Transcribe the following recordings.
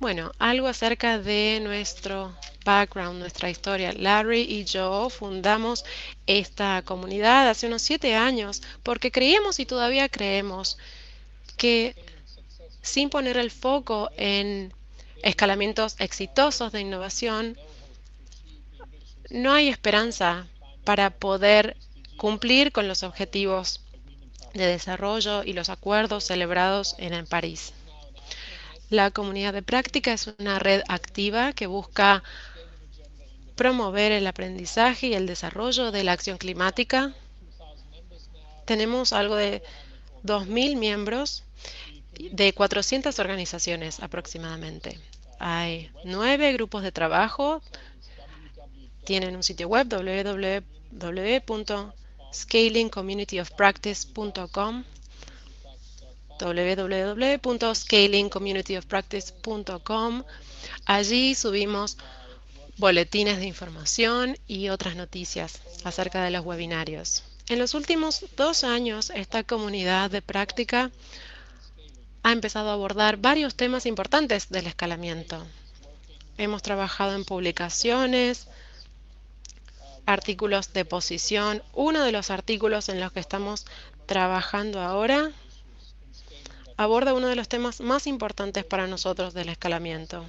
Bueno, algo acerca de nuestro background, nuestra historia. Larry y yo fundamos esta comunidad hace unos 7 años porque creíamos y todavía creemos que sin poner el foco en escalamientos exitosos de innovación, no hay esperanza para poder cumplir con los objetivos de desarrollo y los acuerdos celebrados en París. La comunidad de práctica es una red activa que busca promover el aprendizaje y el desarrollo de la acción climática. Tenemos algo de 2.000 miembros de 400 organizaciones aproximadamente. Hay 9 grupos de trabajo. Tienen un sitio web www.scalingcommunityofpractice.com www.scalingcommunityofpractice.com. Allí subimos boletines de información y otras noticias acerca de los webinarios. En los últimos 2 años, esta comunidad de práctica ha empezado a abordar varios temas importantes del escalamiento. Hemos trabajado en publicaciones, artículos de posición. Uno de los artículos en los que estamos trabajando ahora aborda uno de los temas más importantes para nosotros del escalamiento.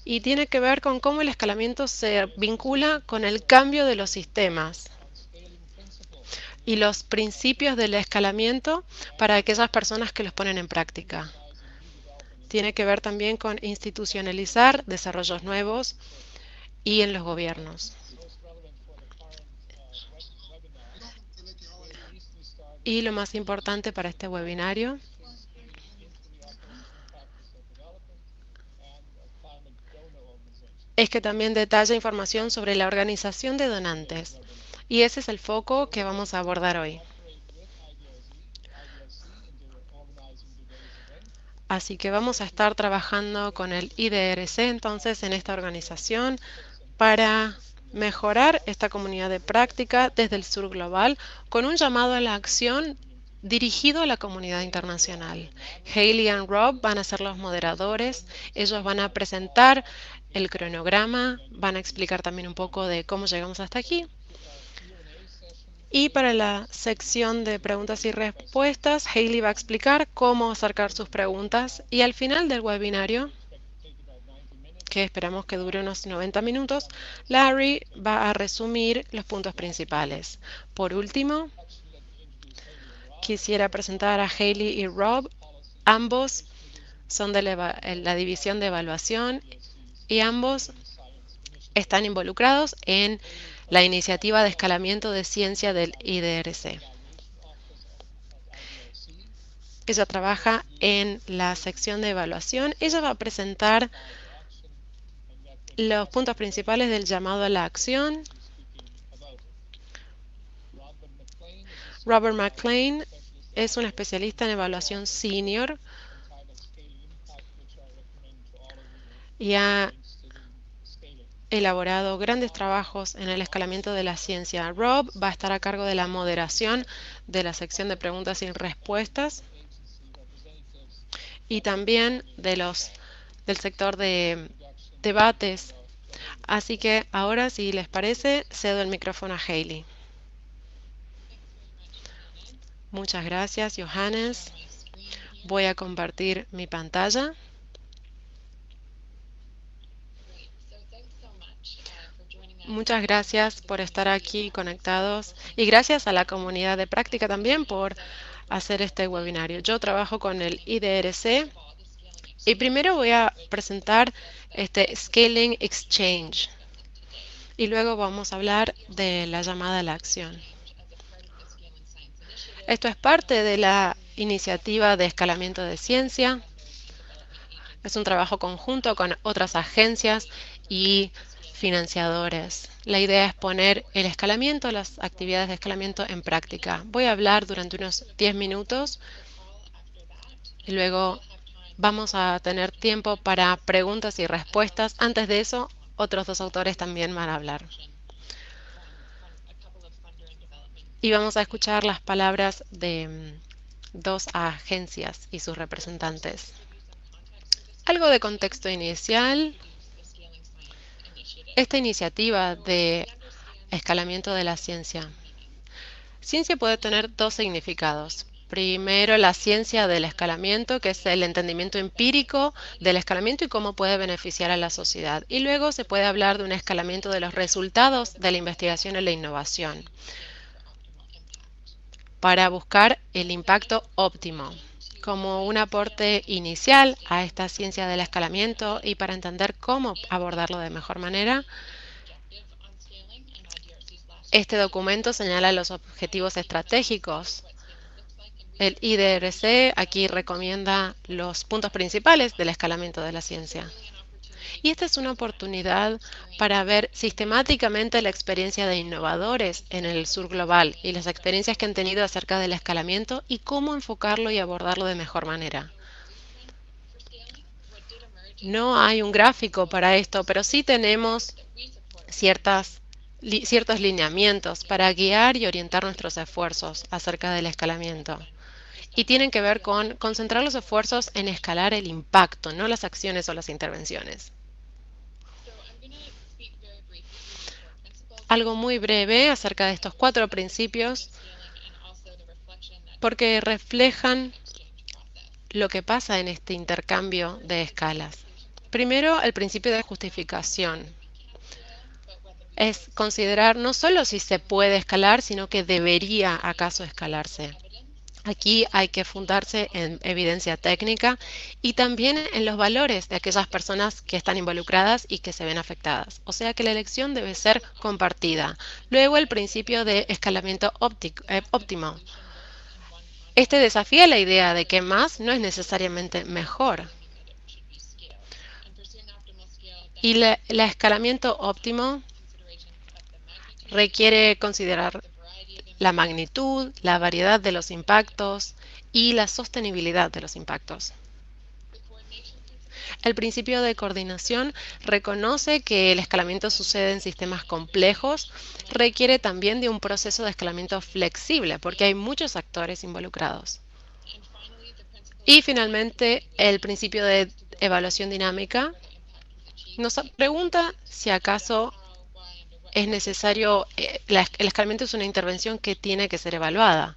Y tiene que ver con cómo el escalamiento se vincula con el cambio de los sistemas y los principios del escalamiento para aquellas personas que los ponen en práctica. Tiene que ver también con institucionalizar desarrollos nuevos y en los gobiernos. Y lo más importante para este webinario es que también detalla información sobre la organización de donantes. Y ese es el foco que vamos a abordar hoy. Así que vamos a estar trabajando con el IDRC entonces en esta organización para mejorar esta comunidad de práctica desde el sur global con un llamado a la acción dirigido a la comunidad internacional. Hayley y Rob van a ser los moderadores. Ellos van a presentar el cronograma, van a explicar también un poco de cómo llegamos hasta aquí. Y para la sección de preguntas y respuestas, Hayley va a explicar cómo acercar sus preguntas y al final del webinario, que esperamos que dure unos 90 minutos, Larry va a resumir los puntos principales. Por último, quisiera presentar a Hayley y Rob. Ambos son de la división de evaluación y ambos están involucrados en la iniciativa de escalamiento de ciencia del IDRC. Ella trabaja en la sección de evaluación. Ella va a presentar los puntos principales del llamado a la acción. Robert McLean es un especialista en evaluación senior y ha elaborado grandes trabajos en el escalamiento de la ciencia. Rob va a estar a cargo de la moderación de la sección de preguntas y respuestas y también del sector de debates. Así que ahora, si les parece, cedo el micrófono a Hayley. Muchas gracias, Johannes. Voy a compartir mi pantalla. Muchas gracias por estar aquí conectados y gracias a la comunidad de práctica también por hacer este webinario. Yo trabajo con el IDRC y primero voy a presentar este Scaling Exchange y luego vamos a hablar de la llamada a la acción. Esto es parte de la iniciativa de escalamiento de ciencia. Es un trabajo conjunto con otras agencias y financiadores. La idea es poner el escalamiento, las actividades de escalamiento en práctica. Voy a hablar durante unos 10 minutos y luego vamos a tener tiempo para preguntas y respuestas. Antes de eso, otros dos autores también van a hablar. Y vamos a escuchar las palabras de dos agencias y sus representantes. Algo de contexto inicial. Esta iniciativa de escalamiento de la ciencia. Ciencia puede tener dos significados. Primero, la ciencia del escalamiento, que es el entendimiento empírico del escalamiento y cómo puede beneficiar a la sociedad. Y luego se puede hablar de un escalamiento de los resultados de la investigación y la innovación para buscar el impacto óptimo como un aporte inicial a esta ciencia del escalamiento y para entender cómo abordarlo de mejor manera. Este documento señala los objetivos estratégicos. El IDRC aquí recomienda los puntos principales del escalamiento de la ciencia. Y esta es una oportunidad para ver sistemáticamente la experiencia de innovadores en el sur global y las experiencias que han tenido acerca del escalamiento y cómo enfocarlo y abordarlo de mejor manera. No hay un gráfico para esto, pero sí tenemos ciertos lineamientos para guiar y orientar nuestros esfuerzos acerca del escalamiento. Y tienen que ver con concentrar los esfuerzos en escalar el impacto, no las acciones o las intervenciones. Algo muy breve acerca de estos 4 principios, porque reflejan lo que pasa en este intercambio de escalas. Primero, el principio de justificación. Es considerar no solo si se puede escalar, sino que debería acaso escalarse. Aquí hay que fundarse en evidencia técnica y también en los valores de aquellas personas que están involucradas y que se ven afectadas. O sea que la elección debe ser compartida. Luego el principio de escalamiento óptimo. Este desafía la idea de que más no es necesariamente mejor. Y el escalamiento óptimo requiere considerar la magnitud, la variedad de los impactos y la sostenibilidad de los impactos. El principio de coordinación reconoce que el escalamiento sucede en sistemas complejos, requiere también de un proceso de escalamiento flexible porque hay muchos actores involucrados. Y finalmente, el principio de evaluación dinámica nos pregunta si acaso es necesario, el escalamiento es una intervención que tiene que ser evaluada.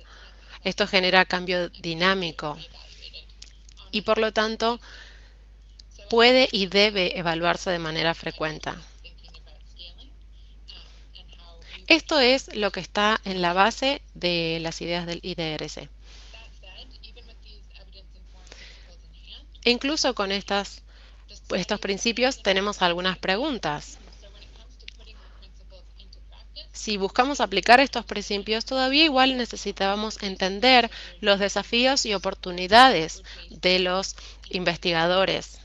Esto genera cambio dinámico y por lo tanto puede y debe evaluarse de manera frecuente. Esto es lo que está en la base de las ideas del IDRC. E incluso con estos principios tenemos algunas preguntas. Si buscamos aplicar estos principios, todavía igual necesitábamos entender los desafíos y oportunidades de los investigadores.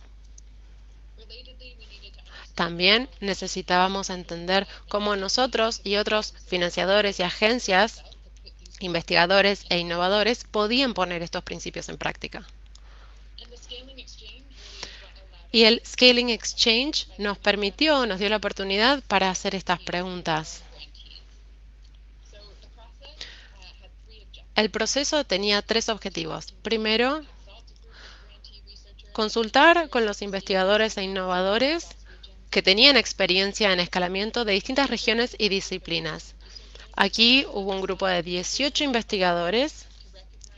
También necesitábamos entender cómo nosotros y otros financiadores y agencias, investigadores e innovadores podían poner estos principios en práctica. Y el Scaling Exchange nos dio la oportunidad para hacer estas preguntas. El proceso tenía 3 objetivos. Primero, consultar con los investigadores e innovadores que tenían experiencia en escalamiento de distintas regiones y disciplinas. Aquí hubo un grupo de 18 investigadores,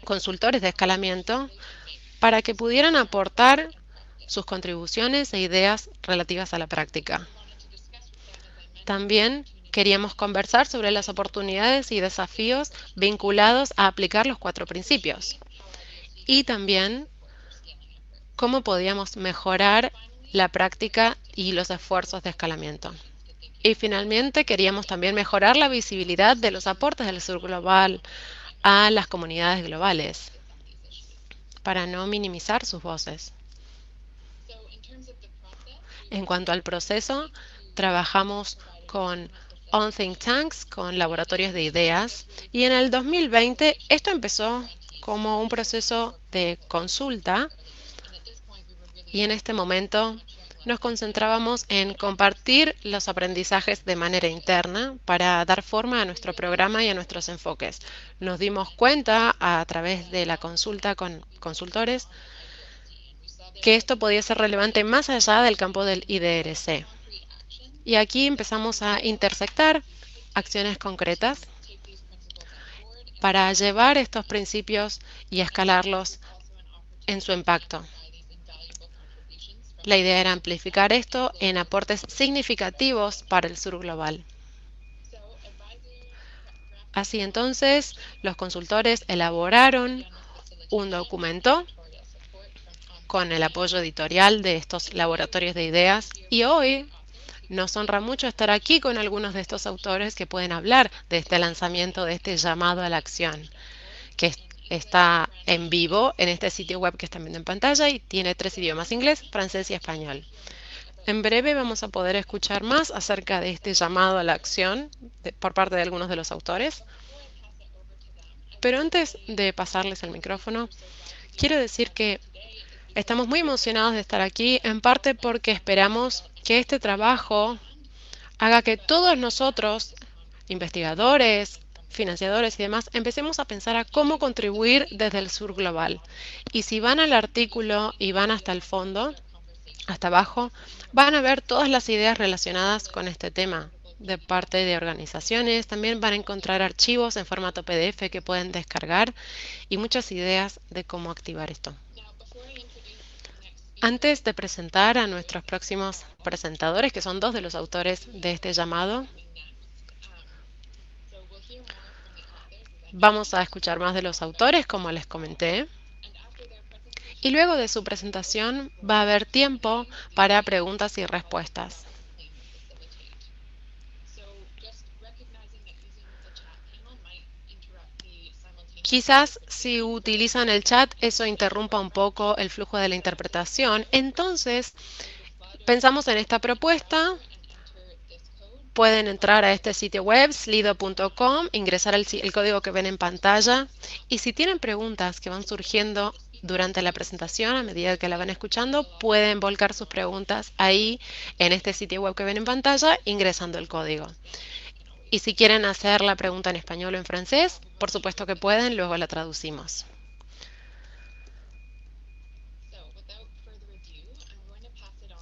consultores de escalamiento, para que pudieran aportar sus contribuciones e ideas relativas a la práctica. También queríamos conversar sobre las oportunidades y desafíos vinculados a aplicar los 4 principios. Y también cómo podíamos mejorar la práctica y los esfuerzos de escalamiento. Y finalmente queríamos también mejorar la visibilidad de los aportes del sur global a las comunidades globales para no minimizar sus voces. En cuanto al proceso, trabajamos con on-think tanks, con laboratorios de ideas, y en el 2020 esto empezó como un proceso de consulta y en este momento nos concentrábamos en compartir los aprendizajes de manera interna para dar forma a nuestro programa y a nuestros enfoques. Nos dimos cuenta a través de la consulta con consultores que esto podía ser relevante más allá del campo del IDRC. Y aquí empezamos a intersectar acciones concretas para llevar estos principios y escalarlos en su impacto. La idea era amplificar esto en aportes significativos para el sur global. Así entonces, los consultores elaboraron un documento con el apoyo editorial de estos laboratorios de ideas y hoy nos honra mucho estar aquí con algunos de estos autores que pueden hablar de este lanzamiento, de este llamado a la acción, que está en vivo en este sitio web que están viendo en pantalla y tiene 3 idiomas: inglés, francés y español. En breve vamos a poder escuchar más acerca de este llamado a la acción por parte de algunos de los autores. Pero antes de pasarles el micrófono, quiero decir que estamos muy emocionados de estar aquí, en parte porque esperamos que este trabajo haga que todos nosotros, investigadores, financiadores y demás, empecemos a pensar a cómo contribuir desde el sur global. Y si van al artículo y van hasta el fondo, hasta abajo, van a ver todas las ideas relacionadas con este tema de parte de organizaciones. También van a encontrar archivos en formato PDF que pueden descargar y muchas ideas de cómo activar esto. Antes de presentar a nuestros próximos presentadores, que son 2 de los autores de este llamado, vamos a escuchar más de los autores, como les comenté. Y luego de su presentación va a haber tiempo para preguntas y respuestas. Quizás si utilizan el chat eso interrumpa un poco el flujo de la interpretación. Entonces, pensamos en esta propuesta. Pueden entrar a este sitio web, slido.com, ingresar el código que ven en pantalla y si tienen preguntas que van surgiendo durante la presentación, a medida que la van escuchando, pueden volcar sus preguntas ahí en este sitio web que ven en pantalla ingresando el código. Y si quieren hacer la pregunta en español o en francés, por supuesto que pueden, luego la traducimos.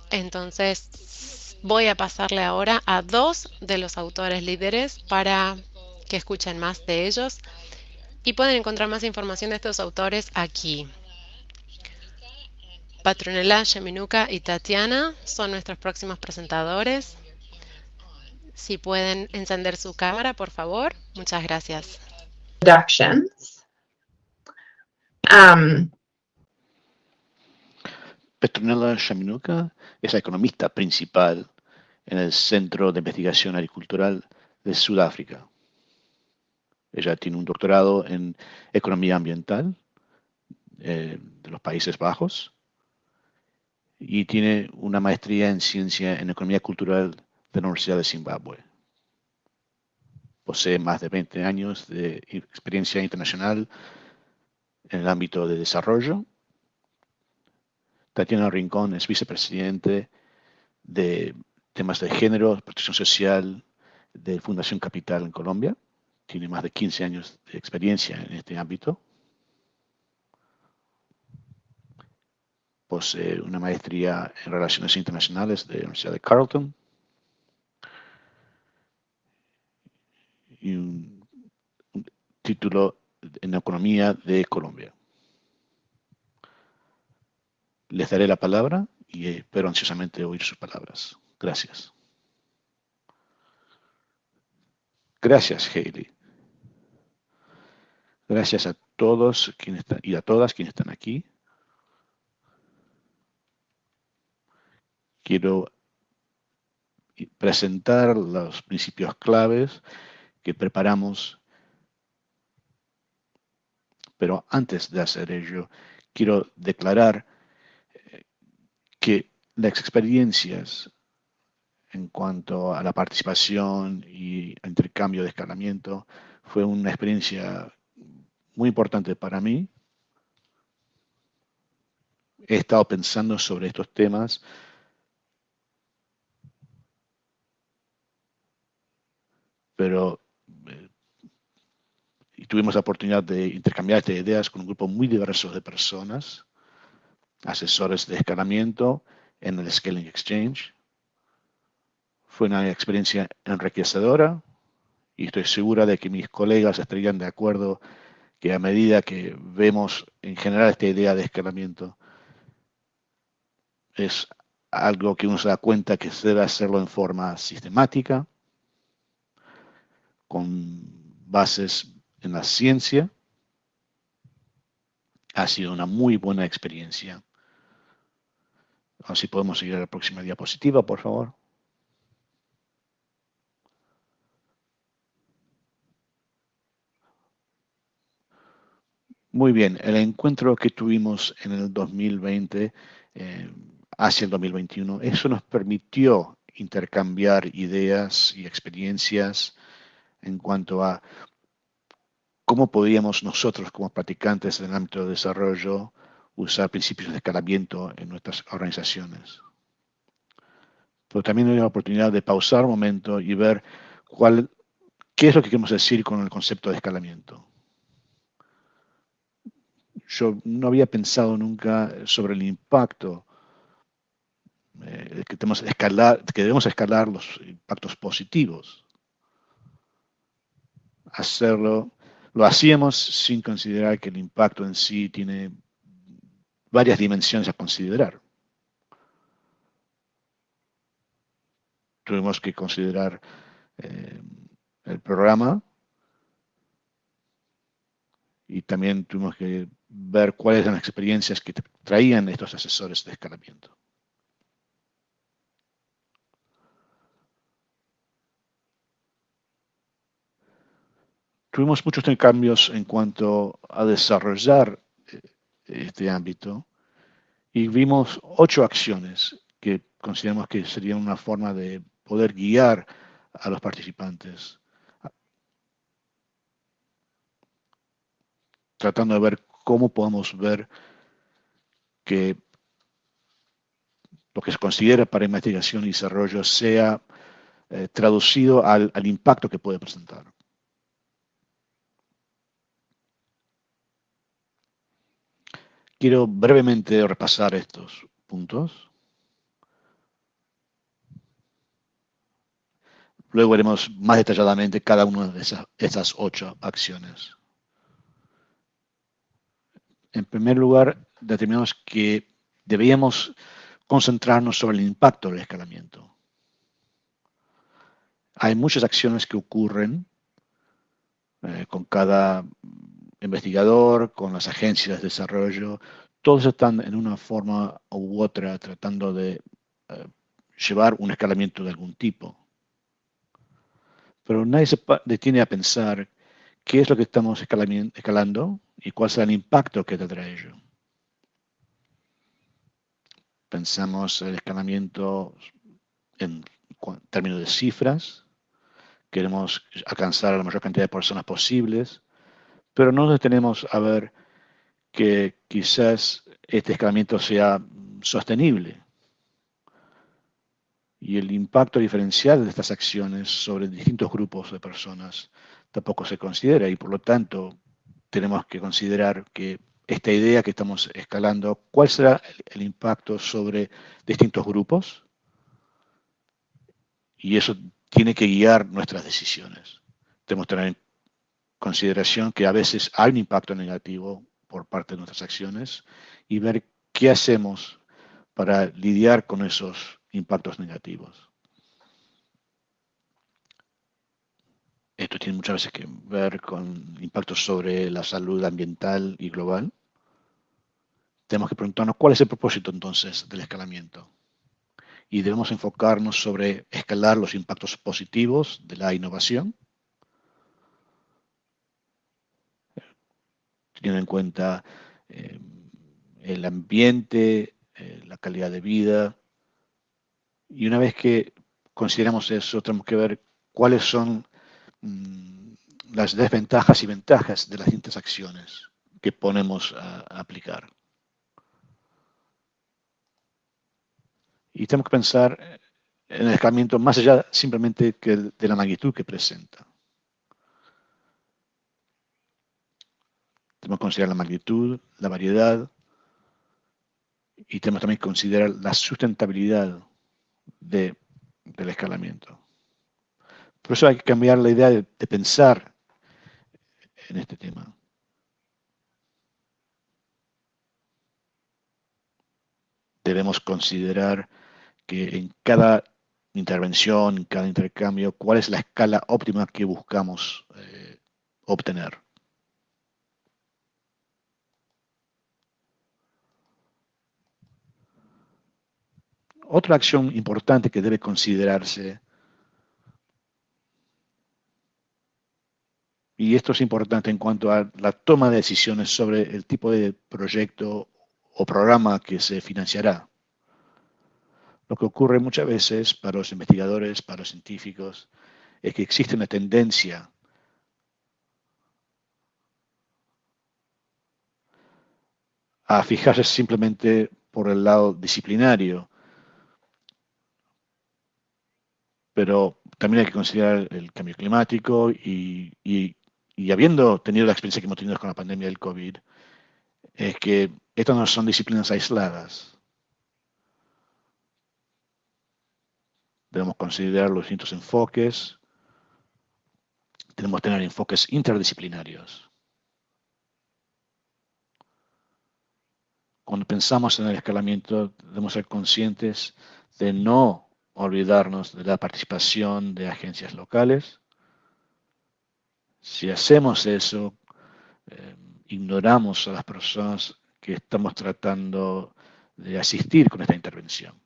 Entonces, voy a pasarle ahora a 2 de los autores líderes para que escuchen más de ellos y pueden encontrar más información de estos autores aquí. Petronella Sheminuka y Tatiana son nuestros próximos presentadores. Si pueden encender su cámara, por favor. Muchas gracias. Productions. Petronella Sheminuka es la economista principal en el Centro de Investigación Agricultural de Sudáfrica. Ella tiene un doctorado en Economía Ambiental de los Países Bajos y tiene una maestría en Ciencia en Economía Cultural de la Universidad de Zimbabue. Posee más de 20 años de experiencia internacional en el ámbito de desarrollo. Tatiana Rincón es vicepresidente de temas de género, protección social de Fundación Capital en Colombia. Tiene más de 15 años de experiencia en este ámbito. Posee una maestría en Relaciones Internacionales de la Universidad de Carleton y un título en Economía de Colombia. Les daré la palabra y espero ansiosamente oír sus palabras. Gracias. Gracias, Hailey. Gracias a todos quienes están, y a todas quienes están aquí. Quiero presentar los principios claves que preparamos, pero antes de hacer ello, quiero declarar que las experiencias en cuanto a la participación y intercambio de escalamiento fue una experiencia muy importante para mí. He estado pensando sobre estos temas pero tuvimos la oportunidad de intercambiar estas ideas con un grupo muy diverso de personas asesores de escalamiento en el Scaling Exchange. Fue una experiencia enriquecedora y estoy segura de que mis colegas estarían de acuerdo que a medida que vemos en general esta idea de escalamiento, es algo que uno se da cuenta que se debe hacerlo en forma sistemática, con bases en la ciencia. Ha sido una muy buena experiencia. Ahora sí podemos seguir a la próxima diapositiva, por favor. Muy bien, el encuentro que tuvimos en el 2020 hacia el 2021, eso nos permitió intercambiar ideas y experiencias en cuanto a cómo podíamos nosotros como practicantes en el ámbito de desarrollo usar principios de escalamiento en nuestras organizaciones. Pero también hay la oportunidad de pausar un momento y ver qué es lo que queremos decir con el concepto de escalamiento. Yo no había pensado nunca sobre el impacto que debemos escalar los impactos positivos. Lo hacíamos sin considerar que el impacto en sí tiene varias dimensiones a considerar. Tuvimos que considerar el programa y también tuvimos que ver cuáles eran las experiencias que traían estos asesores de escalamiento. Tuvimos muchos cambios en cuanto a desarrollar este ámbito y vimos 8 acciones que consideramos que serían una forma de poder guiar a los participantes, tratando de ver cómo podemos ver que lo que se considera para investigación y desarrollo sea traducido al impacto que puede presentar. Quiero brevemente repasar estos puntos. Luego veremos más detalladamente cada una de esas 8 acciones. En primer lugar, determinamos que debíamos concentrarnos sobre el impacto del escalamiento. Hay muchas acciones que ocurren con cada investigador, con las agencias de desarrollo. Todos están en una forma u otra tratando de llevar un escalamiento de algún tipo. Pero nadie se detiene a pensar qué es lo que estamos escalando y cuál será el impacto que tendrá ello. Pensamos el escalamiento en términos de cifras, queremos alcanzar a la mayor cantidad de personas posibles, pero no nos detenemos a ver que quizás este escalamiento sea sostenible y el impacto diferencial de estas acciones sobre distintos grupos de personas tampoco se considera y por lo tanto tenemos que considerar que esta idea que estamos escalando, ¿cuál será el impacto sobre distintos grupos? Y eso tiene que guiar nuestras decisiones. Tenemos que tener en consideración que a veces hay un impacto negativo por parte de nuestras acciones y ver qué hacemos para lidiar con esos impactos negativos. Esto tiene muchas veces que ver con impactos sobre la salud ambiental y global. Tenemos que preguntarnos cuál es el propósito entonces del escalamiento. Y debemos enfocarnos sobre escalar los impactos positivos de la innovación, teniendo en cuenta el ambiente, la calidad de vida. Y una vez que consideramos eso, tenemos que ver cuáles son las desventajas y ventajas de las distintas acciones que ponemos a aplicar. Y tenemos que pensar en el escalamiento más allá simplemente de la magnitud que presenta. Tenemos que considerar la magnitud, la variedad Y tenemos también que considerar la sustentabilidad del escalamiento. Por eso hay que cambiar la idea de pensar en este tema. Debemos considerar que en cada intervención, en cada intercambio, cuál es la escala óptima que buscamos obtener. Otra acción importante que debe considerarse, y esto es importante en cuanto a la toma de decisiones sobre el tipo de proyecto o programa que se financiará. Lo que ocurre muchas veces para los investigadores, para los científicos, es que existe una tendencia a fijarse simplemente por el lado disciplinario, pero también hay que considerar el cambio climático y habiendo tenido la experiencia que hemos tenido con la pandemia del COVID, es que estas no son disciplinas aisladas. Debemos considerar los distintos enfoques, tenemos que tener enfoques interdisciplinarios. Cuando pensamos en el escalamiento, debemos ser conscientes de no olvidarnos de la participación de agencias locales. Si hacemos eso, ignoramos a las personas que estamos tratando de asistir con esta intervención.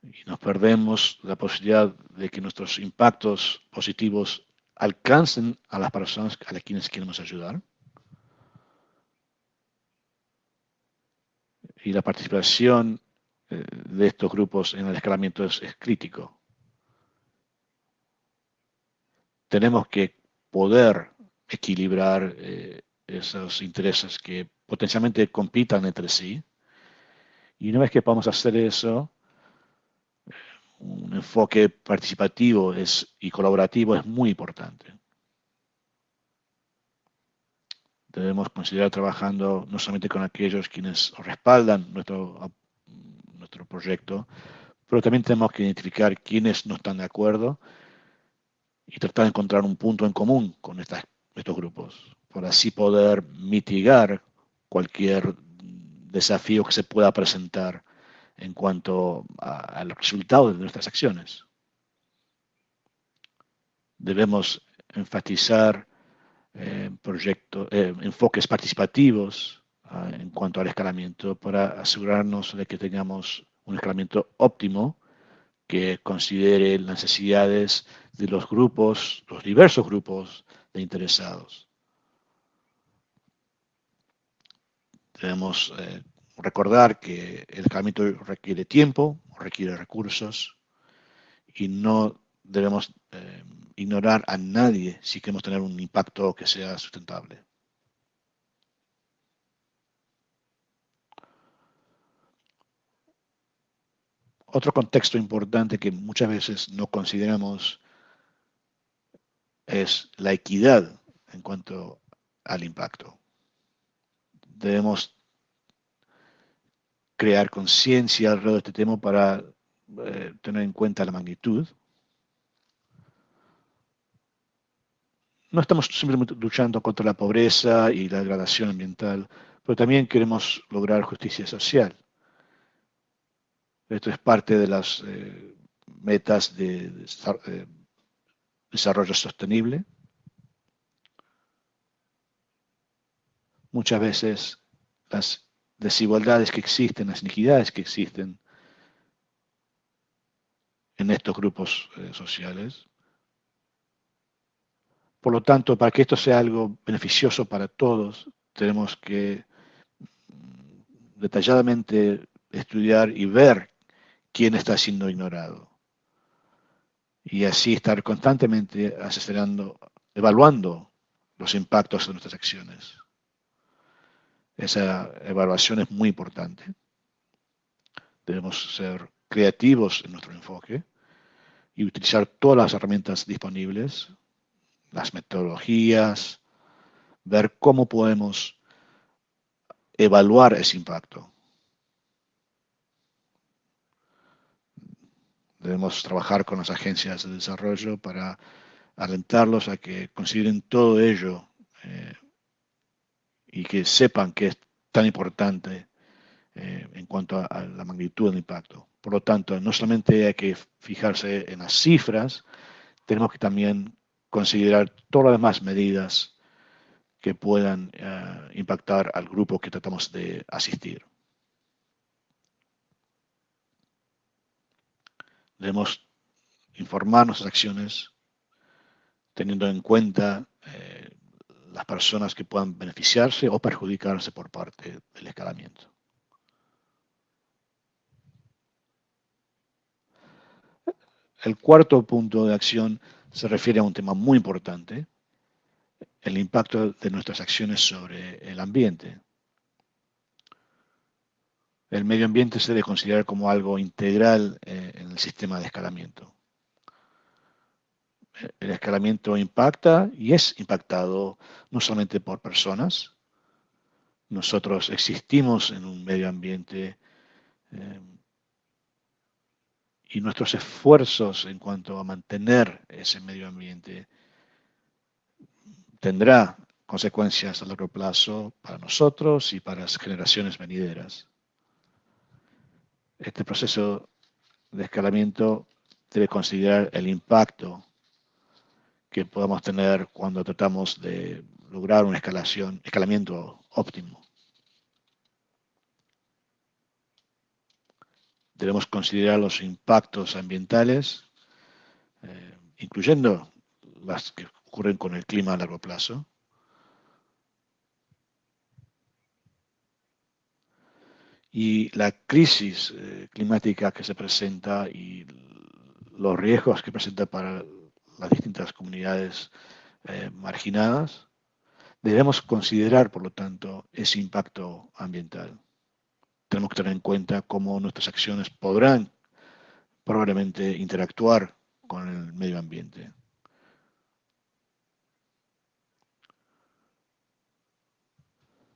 Y nos perdemos la posibilidad de que nuestros impactos positivos alcancen a las personas a las quienes queremos ayudar. Y la participación de estos grupos en el escalamiento es crítico. Tenemos que poder equilibrar esos intereses que potencialmente compitan entre sí. Y una vez que podamos hacer eso, un enfoque participativo y colaborativo es muy importante. Debemos considerar trabajando no solamente con aquellos quienes respaldan nuestro proyecto, pero también tenemos que identificar quienes no están de acuerdo y tratar de encontrar un punto en común con estos grupos, para así poder mitigar cualquier desafío que se pueda presentar en cuanto a los resultados de nuestras acciones. Debemos enfatizar enfoques participativos en cuanto al escalamiento para asegurarnos de que tengamos un escalamiento óptimo que considere las necesidades de los grupos, los diversos grupos de interesados. Debemos recordar que el escalamiento requiere tiempo, requiere recursos y no debemos ignorar a nadie si queremos tener un impacto que sea sustentable. Otro contexto importante que muchas veces no consideramos es la equidad en cuanto al impacto. Debemos crear conciencia alrededor de este tema para tener en cuenta la magnitud. No estamos simplemente luchando contra la pobreza y la degradación ambiental, pero también queremos lograr justicia social. Esto es parte de las metas de desarrollo sostenible. Muchas veces las desigualdades que existen, las inequidades que existen en estos grupos sociales. Por lo tanto, para que esto sea algo beneficioso para todos, tenemos que detalladamente estudiar y ver quién está siendo ignorado. Y así estar constantemente asesorando, evaluando los impactos de nuestras acciones. Esa evaluación es muy importante. Debemos ser creativos en nuestro enfoque y utilizar todas las herramientas disponibles, las metodologías, ver cómo podemos evaluar ese impacto. Debemos trabajar con las agencias de desarrollo para alentarlos a que consideren todo ello y que sepan que es tan importante en cuanto a la magnitud del impacto. Por lo tanto, no solamente hay que fijarse en las cifras, tenemos que también considerar todas las demás medidas que puedan impactar al grupo que tratamos de asistir. Debemos informar nuestras acciones teniendo en cuenta las personas que puedan beneficiarse o perjudicarse por parte del escalamiento. El cuarto punto de acción se refiere a un tema muy importante, el impacto de nuestras acciones sobre el ambiente. El medio ambiente se debe considerar como algo integral en el sistema de escalamiento. El escalamiento impacta y es impactado no solamente por personas. Nosotros existimos en un medio ambiente y nuestros esfuerzos en cuanto a mantener ese medio ambiente tendrá consecuencias a largo plazo para nosotros y para las generaciones venideras. Este proceso de escalamiento debe considerar el impacto que podamos tener cuando tratamos de lograr un escalamiento óptimo. Debemos considerar los impactos ambientales, incluyendo las que ocurren con el clima a largo plazo. Y la crisis climática que se presenta y los riesgos que presenta para las distintas comunidades marginadas, debemos considerar, por lo tanto, ese impacto ambiental. Tenemos que tener en cuenta cómo nuestras acciones podrán probablemente interactuar con el medio ambiente.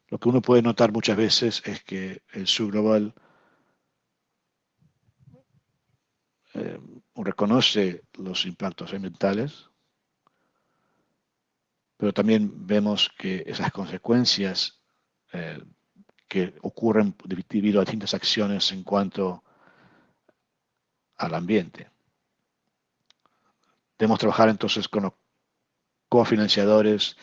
Lo que uno puede notar muchas veces es que el sur global reconoce los impactos ambientales, pero también vemos que esas consecuencias que ocurren debido a distintas acciones en cuanto al ambiente. Debemos trabajar entonces con los cofinanciadores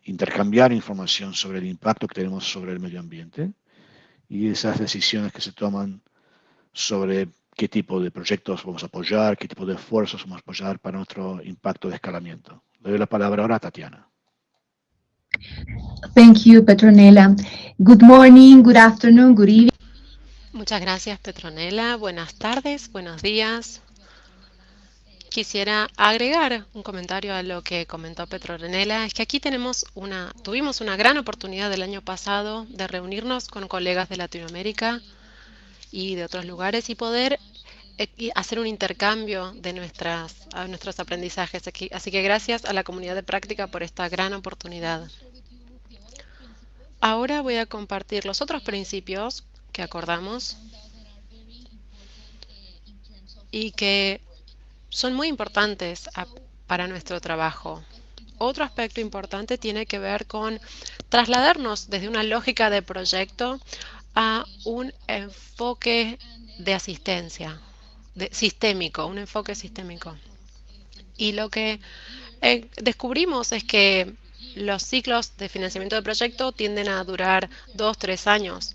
intercambiar información sobre el impacto que tenemos sobre el medio ambiente y esas decisiones que se toman sobre qué tipo de proyectos vamos a apoyar, qué tipo de esfuerzos vamos a apoyar para nuestro impacto de escalamiento. Le doy la palabra ahora a Tatiana. Thank you, Petronella. Good morning, good afternoon, good evening. Muchas gracias, Petronella. Buenas tardes, buenos días. Quisiera agregar un comentario a lo que comentó Petronella. Es que aquí tuvimos una gran oportunidad el año pasado de reunirnos con colegas de Latinoamérica y de otros lugares y poder hacer un intercambio de nuestros aprendizajes aquí. Así que gracias a la comunidad de práctica por esta gran oportunidad. Ahora voy a compartir los otros principios que acordamos y que son muy importantes para nuestro trabajo. Otro aspecto importante tiene que ver con trasladarnos desde una lógica de proyecto a un enfoque de asistencia, un enfoque sistémico. Y lo que descubrimos es que los ciclos de financiamiento de proyecto tienden a durar 2-3 años.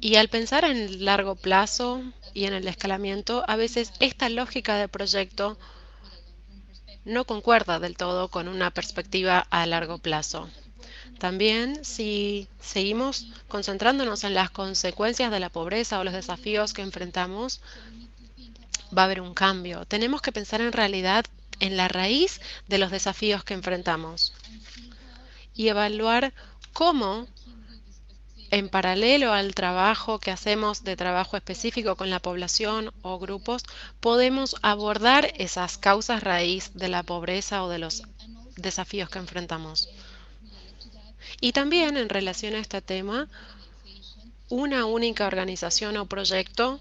Y al pensar en el largo plazo y en el escalamiento, a veces esta lógica de proyecto no concuerda del todo con una perspectiva a largo plazo. También, si seguimos concentrándonos en las consecuencias de la pobreza o los desafíos que enfrentamos, va a haber un cambio. Tenemos que pensar en realidad en la raíz de los desafíos que enfrentamos y evaluar cómo, en paralelo al trabajo que hacemos de trabajo específico con la población o grupos, podemos abordar esas causas raíz de la pobreza o de los desafíos que enfrentamos. Y también en relación a este tema, una única organización o proyecto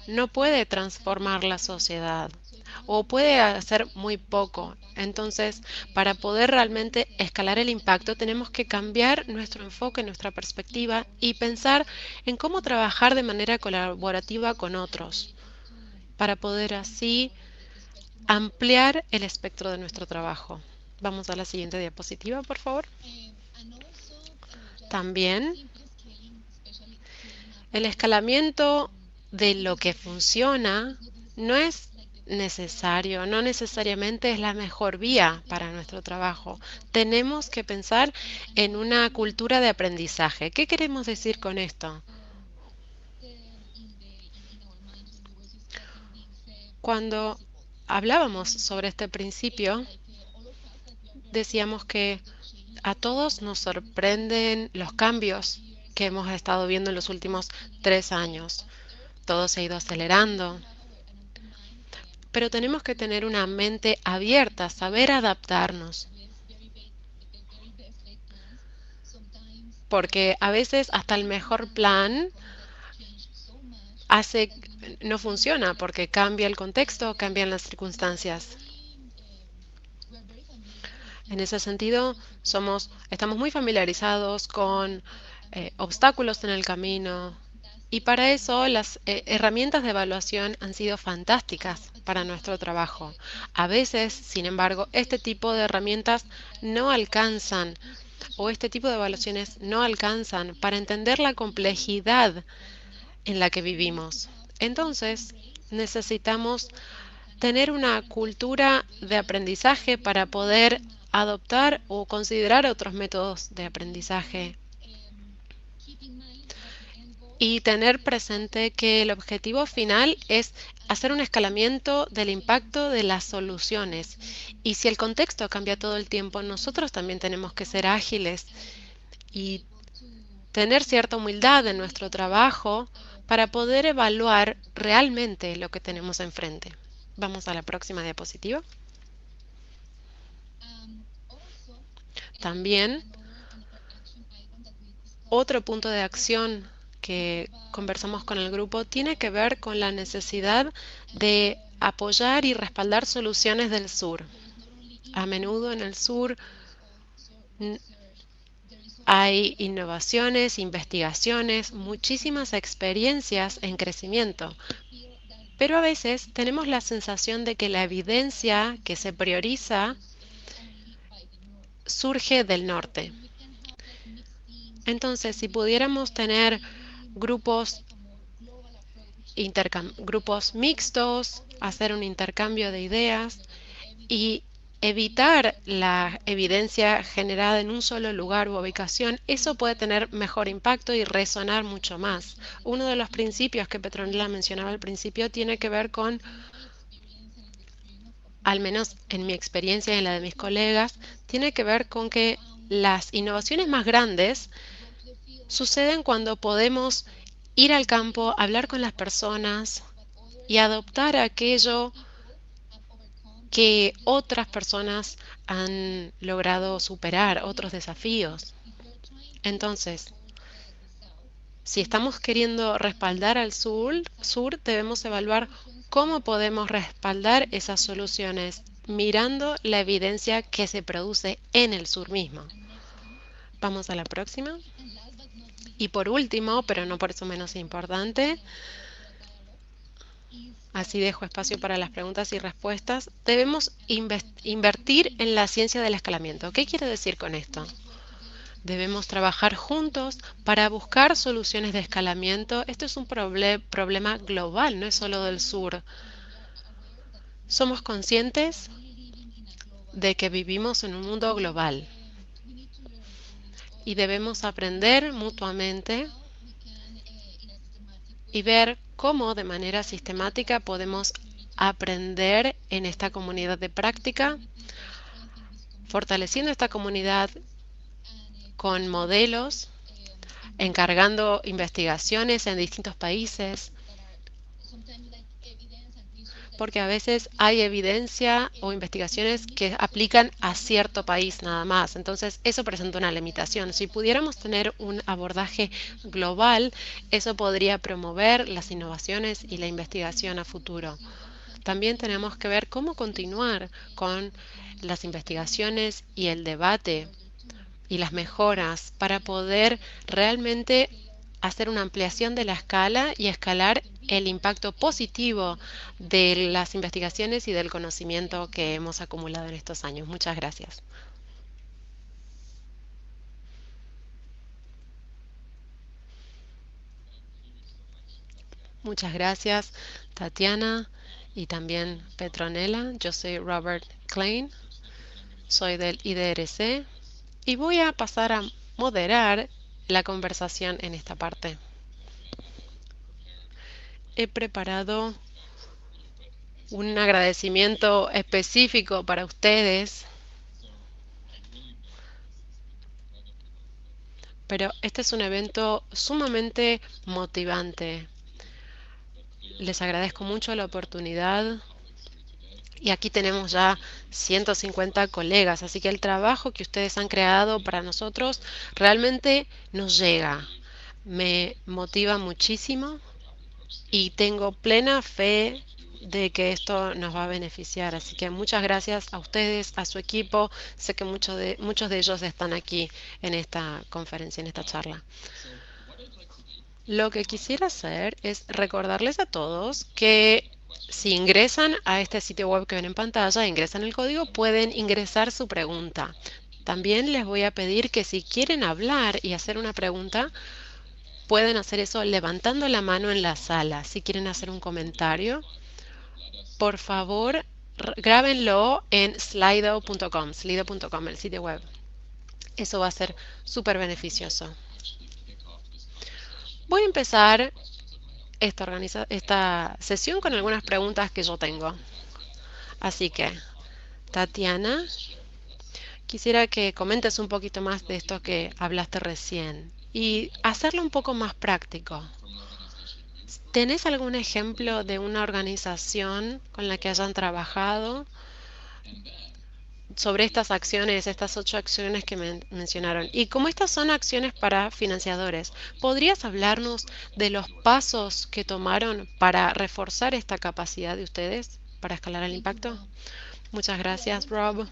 no puede transformar la sociedad o puede hacer muy poco. Entonces, para poder realmente escalar el impacto, tenemos que cambiar nuestro enfoque, nuestra perspectiva y pensar en cómo trabajar de manera colaborativa con otros, para poder así ampliar el espectro de nuestro trabajo. Vamos a la siguiente diapositiva, por favor. También el escalamiento de lo que funciona no es necesario, no necesariamente es la mejor vía para nuestro trabajo. Tenemos que pensar en una cultura de aprendizaje. ¿Qué queremos decir con esto? Cuando hablábamos sobre este principio, decíamos que a todos nos sorprenden los cambios que hemos estado viendo en los últimos 3 años. Todo se ha ido acelerando. Pero tenemos que tener una mente abierta, saber adaptarnos. Porque a veces hasta el mejor plan no funciona porque cambia el contexto, cambian las circunstancias. En ese sentido, estamos muy familiarizados con obstáculos en el camino y para eso las herramientas de evaluación han sido fantásticas para nuestro trabajo. A veces, sin embargo, este tipo de herramientas no alcanzan o este tipo de evaluaciones no alcanzan para entender la complejidad en la que vivimos. Entonces, necesitamos tener una cultura de aprendizaje para poder adoptar o considerar otros métodos de aprendizaje y tener presente que el objetivo final es hacer un escalamiento del impacto de las soluciones. Y si el contexto cambia todo el tiempo, nosotros también tenemos que ser ágiles y tener cierta humildad en nuestro trabajo para poder evaluar realmente lo que tenemos enfrente. Vamos a la próxima diapositiva. También, otro punto de acción que conversamos con el grupo tiene que ver con la necesidad de apoyar y respaldar soluciones del sur. A menudo en el sur hay innovaciones, investigaciones, muchísimas experiencias en crecimiento. Pero a veces tenemos la sensación de que la evidencia que se prioriza surge del norte. Entonces, si pudiéramos tener grupos mixtos, hacer un intercambio de ideas y evitar la evidencia generada en un solo lugar u ubicación, eso puede tener mejor impacto y resonar mucho más. Uno de los principios que Petronella mencionaba al principio tiene que ver con, al menos en mi experiencia y en la de mis colegas, tiene que ver con que las innovaciones más grandes suceden cuando podemos ir al campo, hablar con las personas y adoptar aquello que otras personas han logrado superar, otros desafíos. Entonces, si estamos queriendo respaldar al sur, debemos evaluar cómo podemos respaldar esas soluciones mirando la evidencia que se produce en el sur mismo. Vamos a la próxima. Y por último, pero no por eso menos importante, así dejo espacio para las preguntas y respuestas, debemos invertir en la ciencia del escalamiento. ¿Qué quiere decir con esto? Debemos trabajar juntos para buscar soluciones de escalamiento. Esto es un problema global, no es solo del sur. Somos conscientes de que vivimos en un mundo global y debemos aprender mutuamente y ver cómo de manera sistemática podemos aprender en esta comunidad de práctica, fortaleciendo esta comunidad con modelos, encargando investigaciones en distintos países, porque a veces hay evidencia o investigaciones que aplican a cierto país nada más. Entonces, eso presenta una limitación. Si pudiéramos tener un abordaje global, eso podría promover las innovaciones y la investigación a futuro. También tenemos que ver cómo continuar con las investigaciones y el debate y las mejoras para poder realmente hacer una ampliación de la escala y escalar el impacto positivo de las investigaciones y del conocimiento que hemos acumulado en estos años. Muchas gracias. Muchas gracias, Tatiana y también Petronella. Yo soy Robert Klein, soy del IDRC y voy a pasar a moderar la conversación en esta parte. He preparado un agradecimiento específico para ustedes, pero este es un evento sumamente motivante. Les agradezco mucho la oportunidad y aquí tenemos ya 150 colegas, así que el trabajo que ustedes han creado para nosotros realmente nos llega. Me motiva muchísimo y tengo plena fe de que esto nos va a beneficiar. Así que muchas gracias a ustedes, a su equipo. Sé que muchos de ellos están aquí en esta conferencia, en esta charla. Lo que quisiera hacer es recordarles a todos que si ingresan a este sitio web que ven en pantalla, ingresan el código, pueden ingresar su pregunta. También les voy a pedir que si quieren hablar y hacer una pregunta, pueden hacer eso levantando la mano en la sala. Si quieren hacer un comentario, por favor, grábenlo en slido.com, el sitio web. Eso va a ser súper beneficioso. Voy a empezar esta sesión con algunas preguntas que yo tengo. Así que, Tatiana, quisiera que comentes un poquito más de esto que hablaste recién y hacerlo un poco más práctico. ¿Tenés algún ejemplo de una organización con la que hayan trabajado sobre estas acciones, estas 8 acciones que mencionaron? Y como estas son acciones para financiadores, ¿podrías hablarnos de los pasos que tomaron para reforzar esta capacidad de ustedes para escalar el impacto? Muchas gracias, Rob.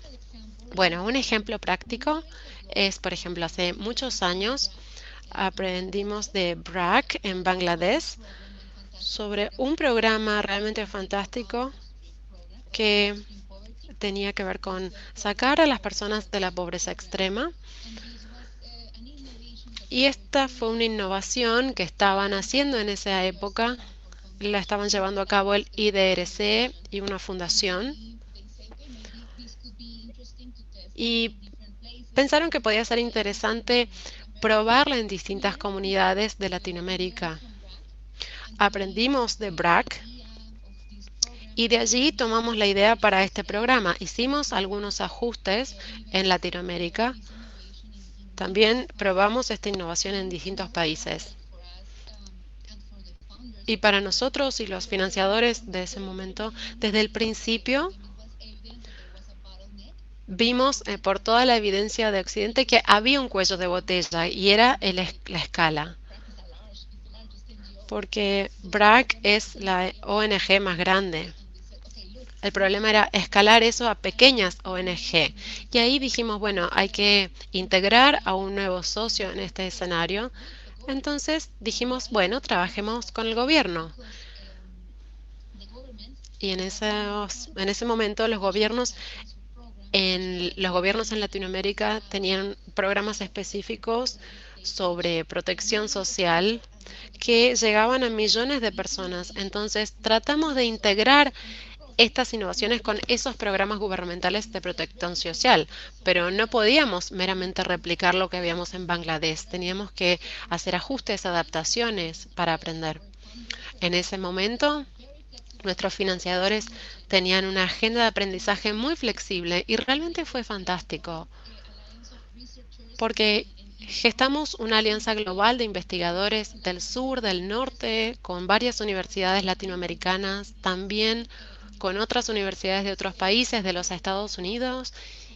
Bueno, un ejemplo práctico es, por ejemplo, hace muchos años aprendimos de BRAC en Bangladesh sobre un programa realmente fantástico que tenía que ver con sacar a las personas de la pobreza extrema. Y esta fue una innovación que estaban haciendo en esa época. La estaban llevando a cabo el IDRC y una fundación. Y pensaron que podía ser interesante probarla en distintas comunidades de Latinoamérica. Aprendimos de BRAC y de allí tomamos la idea para este programa. Hicimos algunos ajustes en Latinoamérica. También probamos esta innovación en distintos países. Y para nosotros y los financiadores de ese momento, desde el principio, vimos por toda la evidencia de Occidente que había un cuello de botella y era la escala. Porque BRAC es la ONG más grande. El problema era escalar eso a pequeñas ONG. Y ahí dijimos, bueno, hay que integrar a un nuevo socio en este escenario. Entonces dijimos, bueno, trabajemos con el gobierno. Y en ese momento los gobiernos en Latinoamérica tenían programas específicos sobre protección social que llegaban a millones de personas. Entonces tratamos de integrar estas innovaciones con esos programas gubernamentales de protección social, pero no podíamos meramente replicar lo que veíamos en Bangladesh. Teníamos que hacer ajustes, adaptaciones para aprender. En ese momento, nuestros financiadores tenían una agenda de aprendizaje muy flexible y realmente fue fantástico, porque gestamos una alianza global de investigadores del sur, del norte, con varias universidades latinoamericanas, también con otras universidades de otros países de los Estados Unidos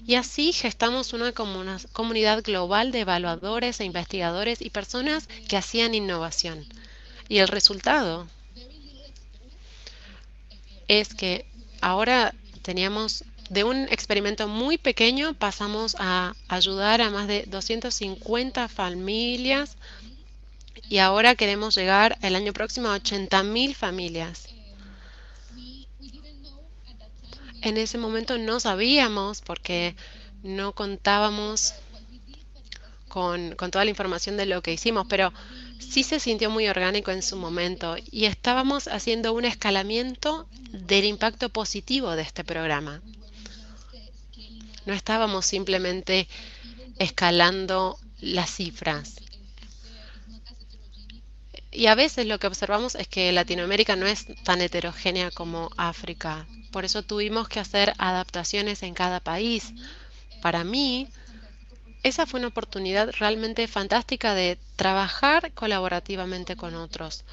y así gestamos una comunidad global de evaluadores e investigadores y personas que hacían innovación. Y el resultado es que ahora teníamos, de un experimento muy pequeño, pasamos a ayudar a más de 250 familias y ahora queremos llegar el año próximo a 80.000 familias. En ese momento no sabíamos porque no contábamos con toda la información de lo que hicimos, pero sí se sintió muy orgánico en su momento y estábamos haciendo un escalamiento del impacto positivo de este programa. No estábamos simplemente escalando las cifras. Y a veces lo que observamos es que Latinoamérica no es tan heterogénea como África. Por eso tuvimos que hacer adaptaciones en cada país. Para mí, esa fue una oportunidad realmente fantástica de trabajar colaborativamente con otros.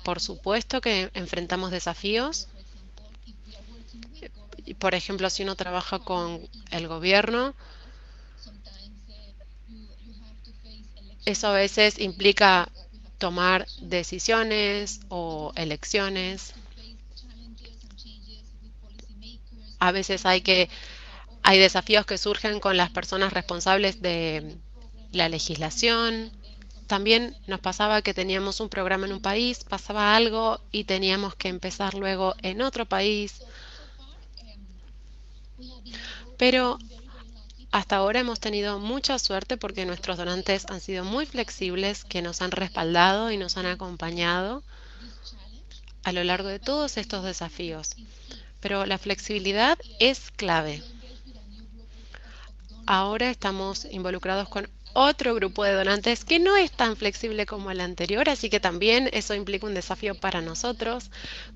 Por supuesto que enfrentamos desafíos. Por ejemplo, si uno trabaja con el gobierno, eso a veces implica tomar decisiones o elecciones. A veces hay desafíos que surgen con las personas responsables de la legislación. También nos pasaba que teníamos un programa en un país, pasaba algo y teníamos que empezar luego en otro país. Pero hasta ahora hemos tenido mucha suerte porque nuestros donantes han sido muy flexibles, que nos han respaldado y nos han acompañado a lo largo de todos estos desafíos. Pero la flexibilidad es clave. Ahora estamos involucrados con otro grupo de donantes que no es tan flexible como el anterior, así que también eso implica un desafío para nosotros,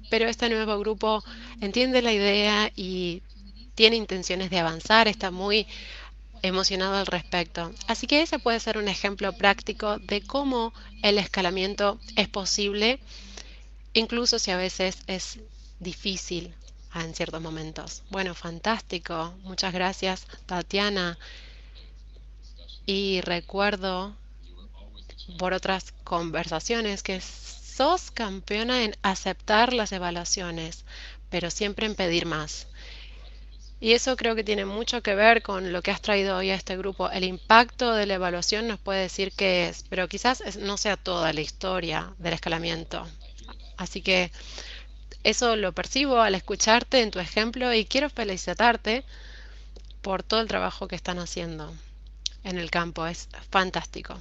pero este nuevo grupo entiende la idea y tiene intenciones de avanzar, está muy emocionado al respecto. Así que ese puede ser un ejemplo práctico de cómo el escalamiento es posible, incluso si a veces es difícil en ciertos momentos. Bueno, fantástico. Muchas gracias, Tatiana. Y recuerdo por otras conversaciones que sos campeona en aceptar las evaluaciones, pero siempre en pedir más. Y eso creo que tiene mucho que ver con lo que has traído hoy a este grupo. El impacto de la evaluación nos puede decir qué es, pero quizás no sea toda la historia del escalamiento. Así que eso lo percibo al escucharte en tu ejemplo y quiero felicitarte por todo el trabajo que están haciendo en el campo. Es fantástico.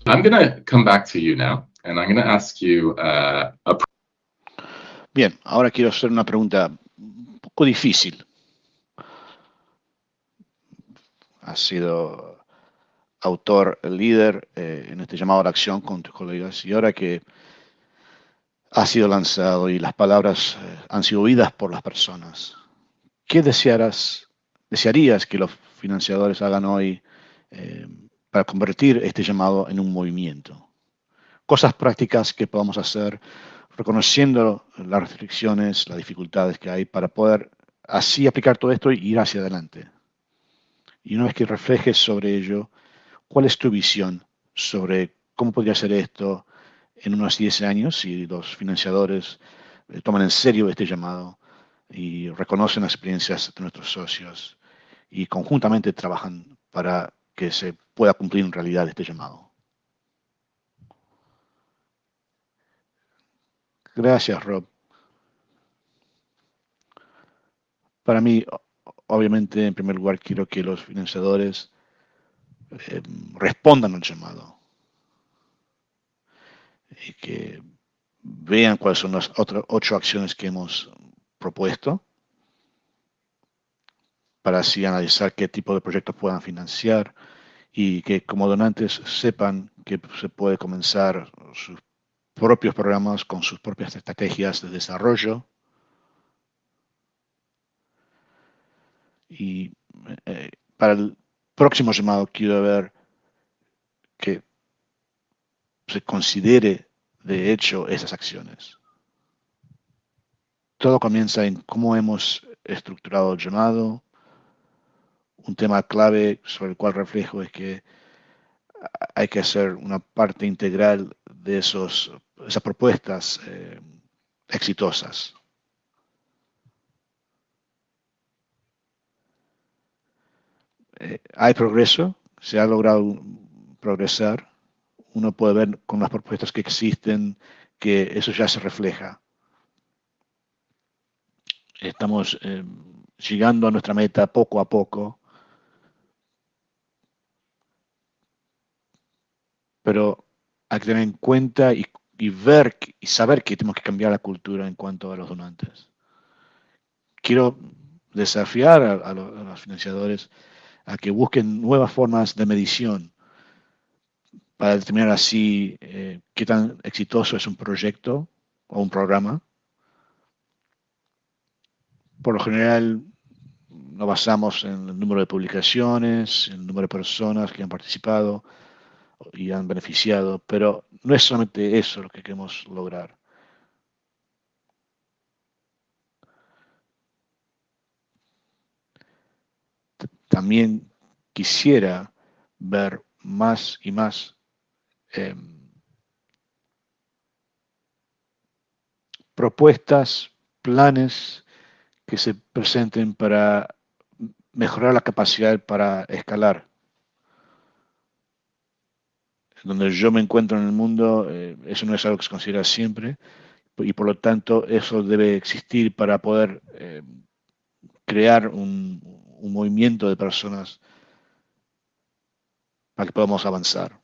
I'm going to come back to you now, and I'm going to ask you Bien, ahora quiero hacer una pregunta un poco difícil. Has sido autor, líder en este llamado a la acción con tus colegas y ahora que ha sido lanzado y las palabras han sido oídas por las personas, ¿qué desearías que los financiadores hagan hoy para convertir este llamado en un movimiento? Cosas prácticas que podamos hacer reconociendo las restricciones, las dificultades que hay para poder así aplicar todo esto y ir hacia adelante. Y una vez que reflejes sobre ello, ¿cuál es tu visión sobre cómo podría ser esto en unos 10 años si los financiadores toman en serio este llamado y reconocen las experiencias de nuestros socios y conjuntamente trabajan para que se pueda cumplir en realidad este llamado? Gracias, Rob. Para mí, obviamente, en primer lugar, quiero que los financiadores respondan al llamado y que vean cuáles son las otras 8 acciones que hemos propuesto para así analizar qué tipo de proyectos puedan financiar y que como donantes sepan que se puede comenzar sus propios programas con sus propias estrategias de desarrollo y para el próximo llamado quiero ver que se considere de hecho esas acciones. todo comienza en cómo hemos estructurado el llamado. Un tema clave sobre el cual reflejo es que hay que hacer una parte integral de esas propuestas exitosas. Hay progreso, se ha logrado progresar. Uno puede ver con las propuestas que existen que eso ya se refleja. Estamos llegando a nuestra meta poco a poco, pero hay que tener en cuenta y ver y saber que tenemos que cambiar la cultura en cuanto a los donantes. Quiero desafiar a los financiadores a que busquen nuevas formas de medición para determinar así qué tan exitoso es un proyecto o un programa. Por lo general, nos basamos en el número de publicaciones, en el número de personas que han participado y han beneficiado, pero no es solamente eso lo que queremos lograr. También quisiera ver más y más propuestas, planes que se presenten para mejorar la capacidad para escalar. Donde yo me encuentro en el mundo, eso no es algo que se considera siempre, y por lo tanto eso debe existir para poder crear un movimiento de personas para que podamos avanzar.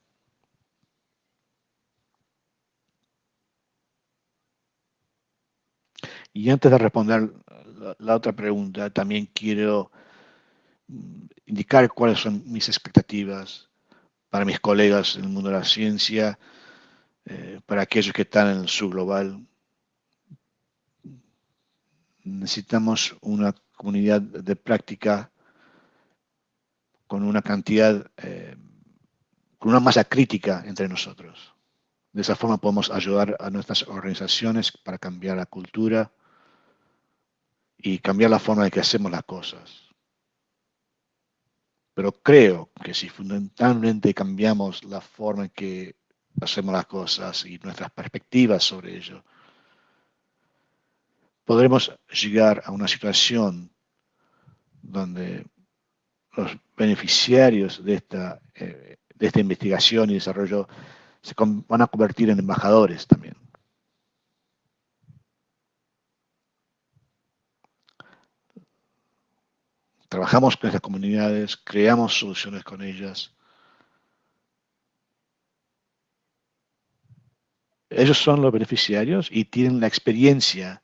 Y antes de responder la otra pregunta, también quiero indicar cuáles son mis expectativas para mis colegas en el mundo de la ciencia, para aquellos que están en el subglobal. Necesitamos una comunidad de práctica con una cantidad, con una masa crítica entre nosotros. De esa forma podemos ayudar a nuestras organizaciones para cambiar la cultura y cambiar la forma en que hacemos las cosas. Pero creo que si fundamentalmente cambiamos la forma en que hacemos las cosas y nuestras perspectivas sobre ello, podremos llegar a una situación donde los beneficiarios de esta investigación y desarrollo van a convertir en embajadores también. Trabajamos con estas comunidades, creamos soluciones con ellas. Ellos son los beneficiarios y tienen la experiencia,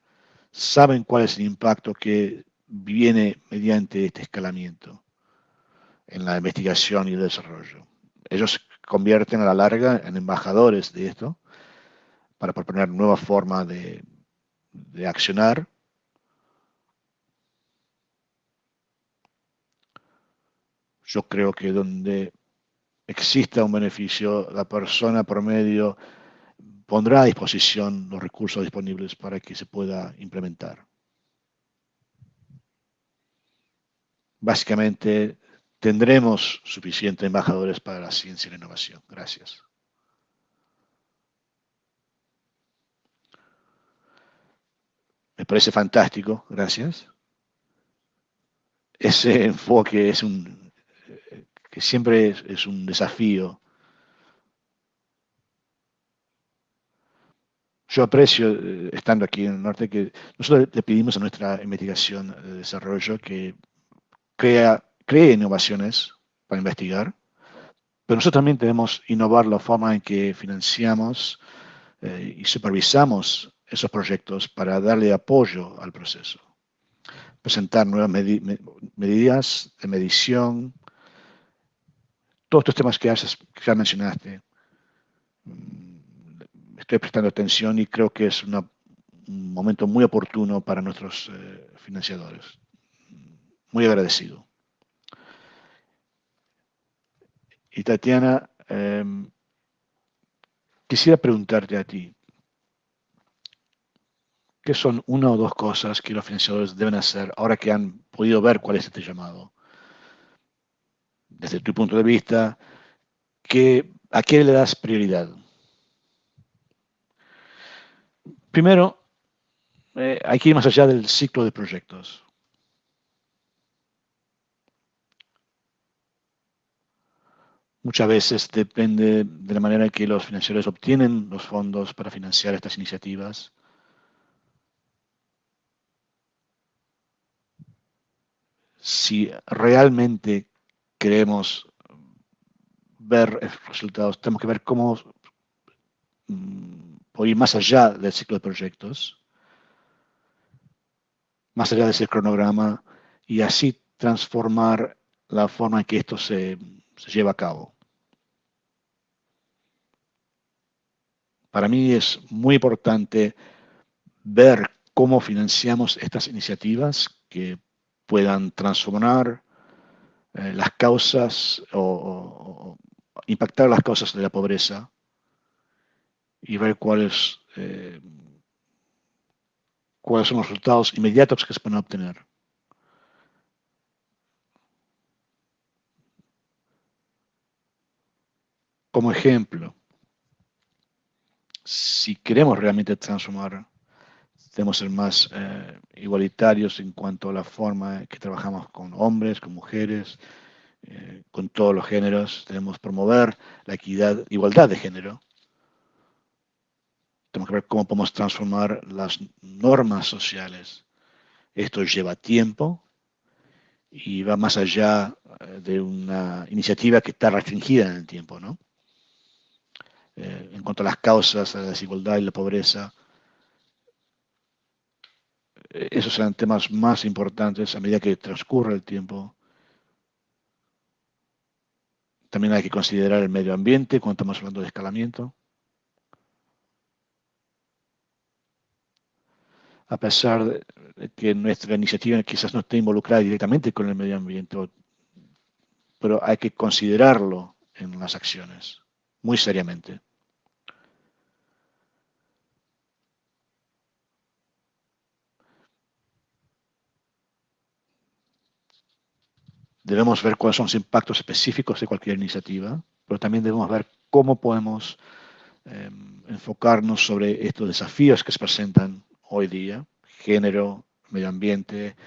saben cuál es el impacto que viene mediante este escalamiento en la investigación y el desarrollo. Ellos convierten a la larga en embajadores de esto para proponer nuevas formas de accionar. Yo creo que donde exista un beneficio, la persona promedio pondrá a disposición los recursos disponibles para que se pueda implementar. Básicamente, tendremos suficientes embajadores para la ciencia y la innovación. Gracias. Me parece fantástico, gracias. Ese enfoque es que siempre es un desafío. Yo aprecio, estando aquí en el norte, que nosotros le pedimos a nuestra investigación de desarrollo que cree innovaciones para investigar, pero nosotros también debemos innovar la forma en que financiamos y supervisamos esos proyectos para darle apoyo al proceso. Presentar nuevas medidas de medición, todos estos temas que ya mencionaste. Estoy prestando atención y creo que es un momento muy oportuno para nuestros financiadores. Muy agradecido. Y Tatiana, quisiera preguntarte a ti, ¿qué son una o dos cosas que los financiadores deben hacer ahora que han podido ver cuál es este llamado? Desde tu punto de vista, ¿a qué le das prioridad? Primero, hay que ir más allá del ciclo de proyectos. Muchas veces depende de la manera en que los financiadores obtienen los fondos para financiar estas iniciativas. Si realmente queremos ver resultados, tenemos que ver cómo por ir más allá del ciclo de proyectos, más allá de ese cronograma, y así transformar la forma en que esto se lleva a cabo. Para mí es muy importante ver cómo financiamos estas iniciativas que puedan transformar las causas o impactar las causas de la pobreza y ver cuáles son los resultados inmediatos que se pueden obtener. Como ejemplo, si queremos realmente transformar, debemos ser más igualitarios en cuanto a la forma que trabajamos con hombres, con mujeres, con todos los géneros. Debemos promover la igualdad de género. Tenemos que ver cómo podemos transformar las normas sociales. Esto lleva tiempo y va más allá de una iniciativa que está restringida en el tiempo, ¿no? En cuanto a las causas, a la desigualdad y la pobreza, esos serán temas más importantes a medida que transcurre el tiempo. También hay que considerar el medio ambiente cuando estamos hablando de escalamiento. A pesar de que nuestra iniciativa quizás no esté involucrada directamente con el medio ambiente, pero hay que considerarlo en las acciones, muy seriamente. Debemos ver cuáles son los impactos específicos de cualquier iniciativa, pero también debemos ver cómo podemos enfocarnos sobre estos desafíos que se presentan hoy día, género, medio ambiente,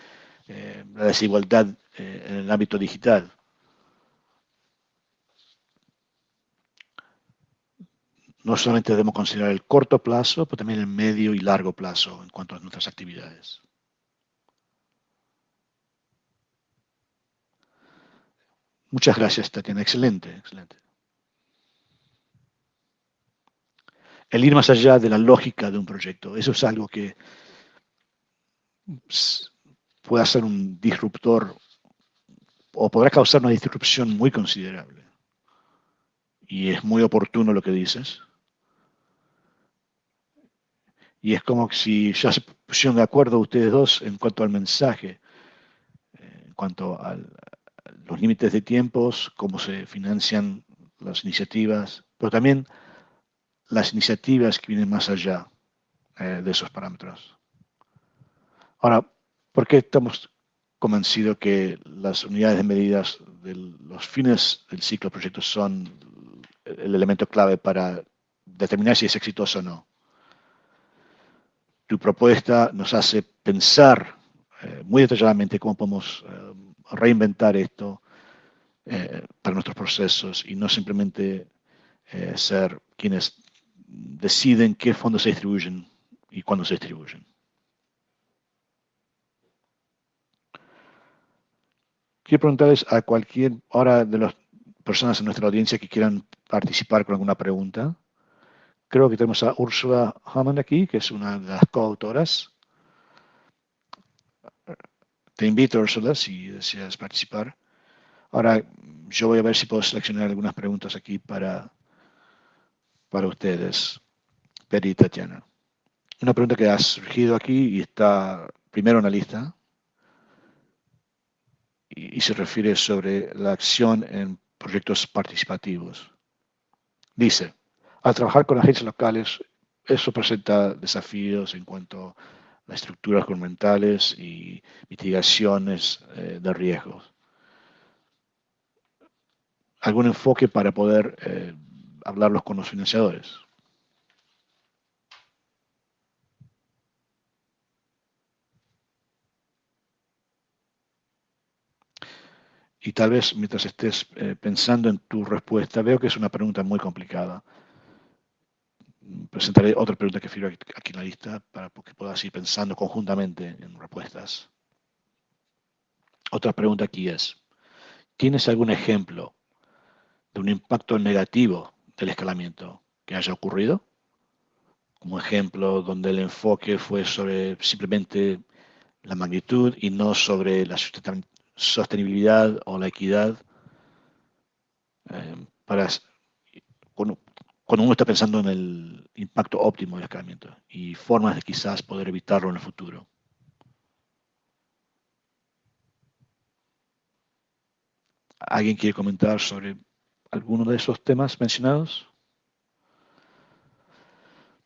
la desigualdad en el ámbito digital. No solamente debemos considerar el corto plazo, pero también el medio y largo plazo en cuanto a nuestras actividades. Muchas gracias, Tatiana. Excelente, excelente. El ir más allá de la lógica de un proyecto, eso es algo que puede ser un disruptor o podrá causar una disrupción muy considerable. Y es muy oportuno lo que dices. Y es como si ya se pusieron de acuerdo ustedes dos en cuanto al mensaje, en cuanto a los límites de tiempos, cómo se financian las iniciativas, pero también las iniciativas que vienen más allá de esos parámetros. Ahora, ¿por qué estamos convencidos que las unidades de medidas de los fines del ciclo de proyectos son el elemento clave para determinar si es exitoso o no? Tu propuesta nos hace pensar muy detalladamente cómo podemos reinventar esto para nuestros procesos y no simplemente ser quienes deciden qué fondos se distribuyen y cuándo se distribuyen. Quiero preguntarles a cualquier hora de las personas en nuestra audiencia que quieran participar con alguna pregunta. Creo que tenemos a Úrsula Hammond aquí, que es una de las coautoras. Te invito, Úrsula, si deseas participar. Ahora, yo voy a ver si puedo seleccionar algunas preguntas aquí para ustedes, Peri y Tatiana. Una pregunta que ha surgido aquí y está primero en la lista y se refiere sobre la acción en proyectos participativos. Dice, al trabajar con agencias locales, eso presenta desafíos en cuanto las estructuras gubernamentales y mitigaciones de riesgos. ¿Algún enfoque para poder hablarlos con los financiadores? Y tal vez mientras estés pensando en tu respuesta, veo que es una pregunta muy complicada. Presentaré otra pregunta que figura aquí en la lista para que puedas ir pensando conjuntamente en respuestas. Otra pregunta aquí es, ¿tienes algún ejemplo de un impacto negativo del escalamiento que haya ocurrido? Como ejemplo donde el enfoque fue sobre simplemente la magnitud y no sobre la sostenibilidad o la equidad. Cuando uno está pensando en el impacto óptimo del escalamiento y formas de quizás poder evitarlo en el futuro. ¿Alguien quiere comentar sobre alguno de esos temas mencionados?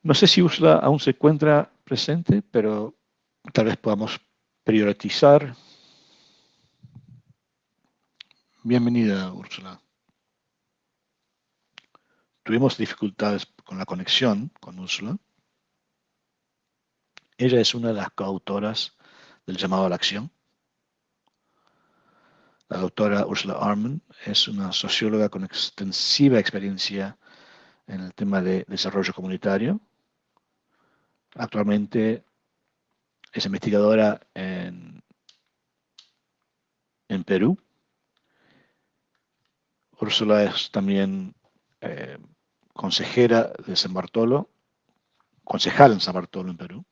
No sé si Úrsula aún se encuentra presente, pero tal vez podamos priorizar. Bienvenida, Úrsula. Tuvimos dificultades con la conexión con Úrsula. Ella es una de las coautoras del llamado a la acción. La doctora Ursula Arman es una socióloga con extensiva experiencia en el tema de desarrollo comunitario. Actualmente es investigadora en Perú. Úrsula es también consejera de San Bartolo, concejal en San Bartolo, en Perú.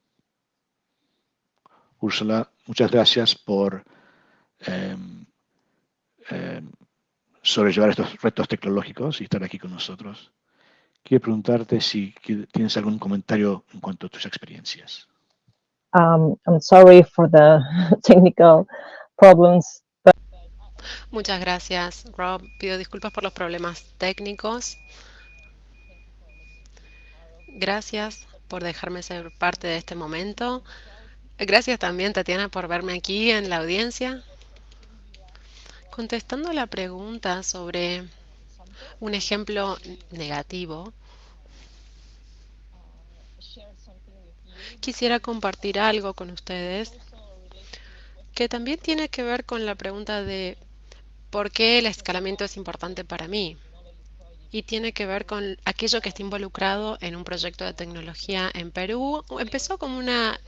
Úrsula, muchas gracias por sobrellevar estos retos tecnológicos y estar aquí con nosotros. Quiero preguntarte si tienes algún comentario en cuanto a tus experiencias. I'm sorry for the technical problems. Muchas gracias, Rob. Pido disculpas por los problemas técnicos. Gracias por dejarme ser parte de este momento. Gracias también, Tatiana, por verme aquí en la audiencia. Contestando la pregunta sobre un ejemplo negativo, quisiera compartir algo con ustedes que también tiene que ver con la pregunta de por qué el escalamiento es importante para mí. Y tiene que ver con aquello que está involucrado en un proyecto de tecnología en Perú. Empezó como una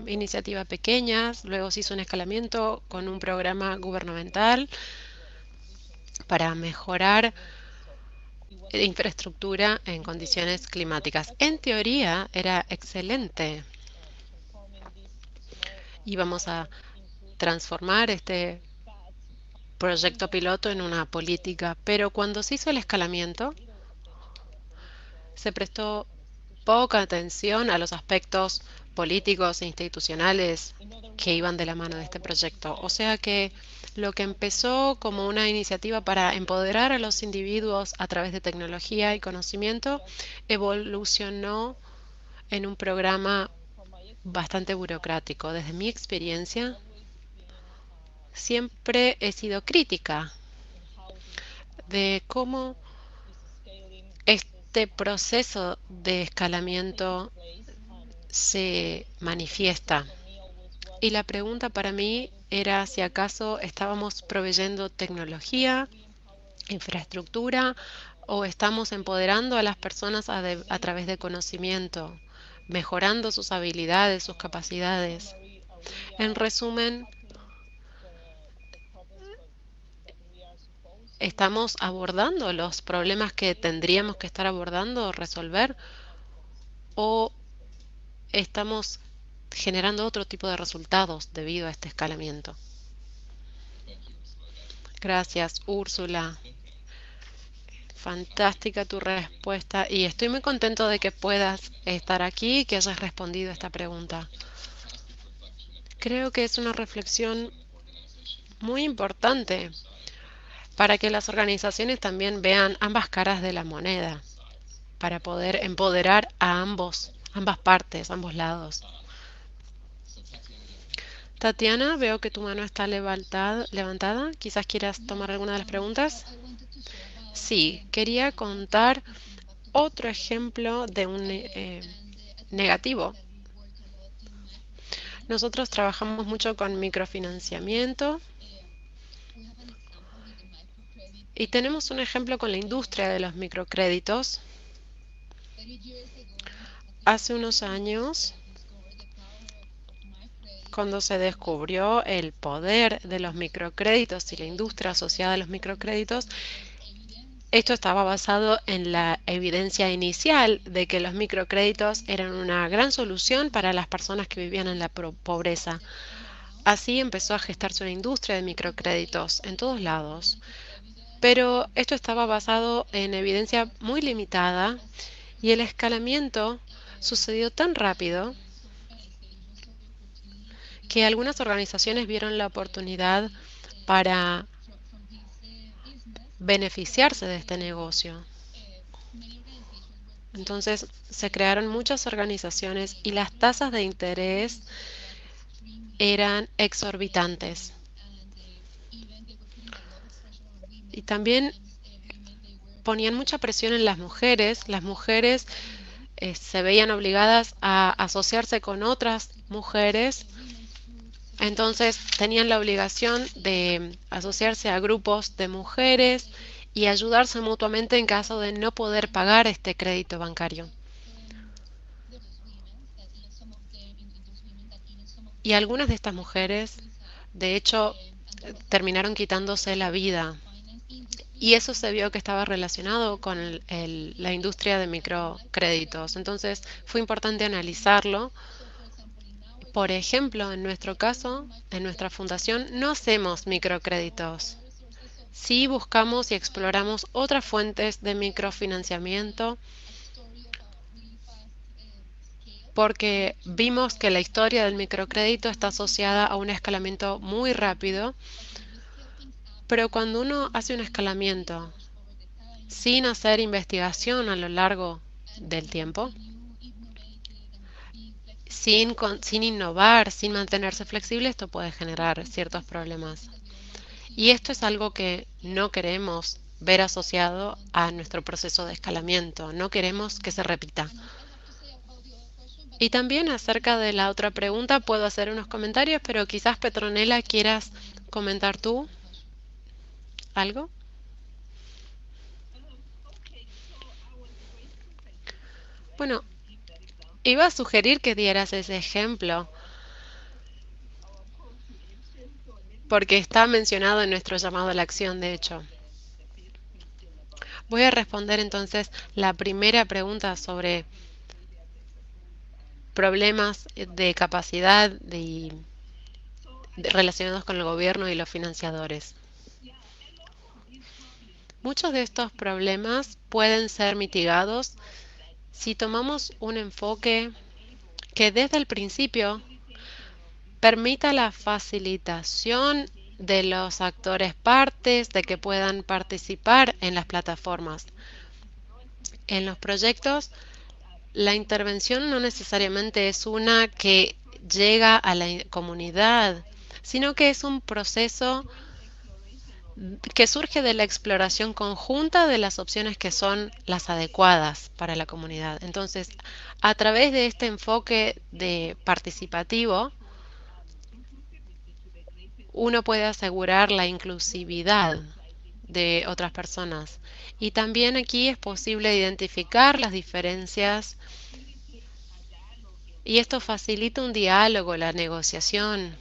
iniciativa pequeña, luego se hizo un escalamiento con un programa gubernamental para mejorar infraestructura en condiciones climáticas. En teoría era excelente. Íbamos a transformar este proyecto piloto en una política, pero cuando se hizo el escalamiento, se prestó poca atención a los aspectos políticos e institucionales que iban de la mano de este proyecto. O sea que lo que empezó como una iniciativa para empoderar a los individuos a través de tecnología y conocimiento, evolucionó en un programa bastante burocrático. Desde mi experiencia, siempre he sido crítica de cómo este proceso de escalamiento se manifiesta. Y la pregunta para mí era si acaso estábamos proveyendo tecnología, infraestructura, o estamos empoderando a las personas a través de conocimiento, mejorando sus habilidades, sus capacidades. En resumen, ¿estamos abordando los problemas que tendríamos que estar abordando o resolver? ¿O estamos generando otro tipo de resultados debido a este escalamiento? Gracias, Úrsula. Fantástica tu respuesta y estoy muy contento de que puedas estar aquí y que hayas respondido a esta pregunta. Creo que es una reflexión muy importante para que las organizaciones también vean ambas caras de la moneda, para poder empoderar a ambas partes, ambos lados. Tatiana, veo que tu mano está levantada. Quizás quieras tomar alguna de las preguntas. Sí, quería contar otro ejemplo de un negativo. Nosotros trabajamos mucho con microfinanciamiento y tenemos un ejemplo con la industria de los microcréditos. Hace unos años, cuando se descubrió el poder de los microcréditos y la industria asociada a los microcréditos, esto estaba basado en la evidencia inicial de que los microcréditos eran una gran solución para las personas que vivían en la pobreza. Así empezó a gestarse una industria de microcréditos en todos lados. Pero esto estaba basado en evidencia muy limitada y el escalamiento sucedió tan rápido que algunas organizaciones vieron la oportunidad para beneficiarse de este negocio. Entonces se crearon muchas organizaciones y las tasas de interés eran exorbitantes. Y también ponían mucha presión en las mujeres. Las mujeres se veían obligadas a asociarse con otras mujeres. Entonces tenían la obligación de asociarse a grupos de mujeres y ayudarse mutuamente en caso de no poder pagar este crédito bancario. Y algunas de estas mujeres, de hecho, terminaron quitándose la vida. Y eso se vio que estaba relacionado con la industria de microcréditos. Entonces fue importante analizarlo. Por ejemplo, en nuestro caso, en nuestra fundación, no hacemos microcréditos. Sí buscamos y exploramos otras fuentes de microfinanciamiento porque vimos que la historia del microcrédito está asociada a un escalamiento muy rápido, pero cuando uno hace un escalamiento sin hacer investigación a lo largo del tiempo, sin innovar, sin mantenerse flexible, esto puede generar ciertos problemas. Y esto es algo que no queremos ver asociado a nuestro proceso de escalamiento, no queremos que se repita. Y también acerca de la otra pregunta puedo hacer unos comentarios, pero quizás Petronella quieras comentar tú algo. Bueno, iba a sugerir que dieras ese ejemplo, porque está mencionado en nuestro llamado a la acción, de hecho. Voy a responder entonces la primera pregunta sobre problemas de capacidad relacionados con el gobierno y los financiadores. Muchos de estos problemas pueden ser mitigados si tomamos un enfoque que desde el principio permita la facilitación de los actores partes de que puedan participar en las plataformas. En los proyectos, la intervención no necesariamente es una que llega a la comunidad, sino que es un proceso que surge de la exploración conjunta de las opciones que son las adecuadas para la comunidad. Entonces, a través de este enfoque de participativo, uno puede asegurar la inclusividad de otras personas. Y también aquí es posible identificar las diferencias y esto facilita un diálogo, la negociación.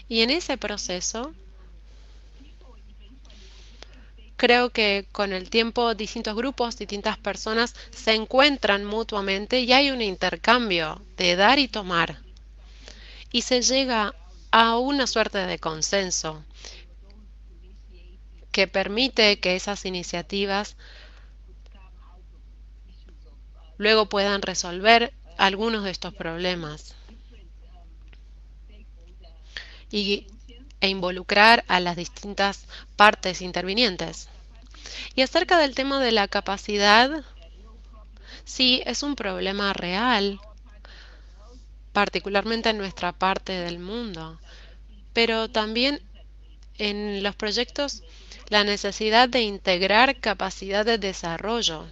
Y en ese proceso, creo que con el tiempo distintos grupos, distintas personas se encuentran mutuamente y hay un intercambio de dar y tomar. Y se llega a una suerte de consenso que permite que esas iniciativas luego puedan resolver algunos de estos problemas e involucrar a las distintas partes intervinientes. Y acerca del tema de la capacidad, sí, es un problema real particularmente en nuestra parte del mundo, pero también en los proyectos la necesidad de integrar capacidad de desarrollo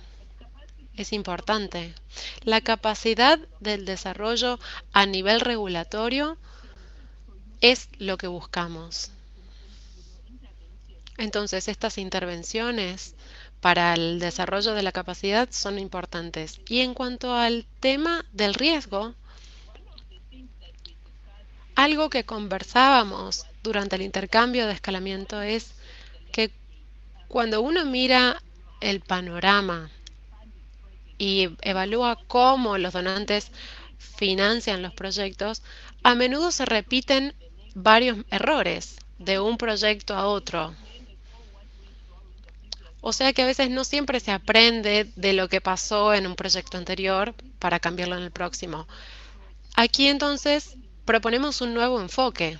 es importante. La capacidad del desarrollo a nivel regulatorio es lo que buscamos. Entonces, estas intervenciones para el desarrollo de la capacidad son importantes. Y en cuanto al tema del riesgo, algo que conversábamos durante el intercambio de escalamiento es que cuando uno mira el panorama y evalúa cómo los donantes financian los proyectos, a menudo se repiten varios errores de un proyecto a otro. O sea que a veces no siempre se aprende de lo que pasó en un proyecto anterior para cambiarlo en el próximo. Aquí entonces proponemos un nuevo enfoque.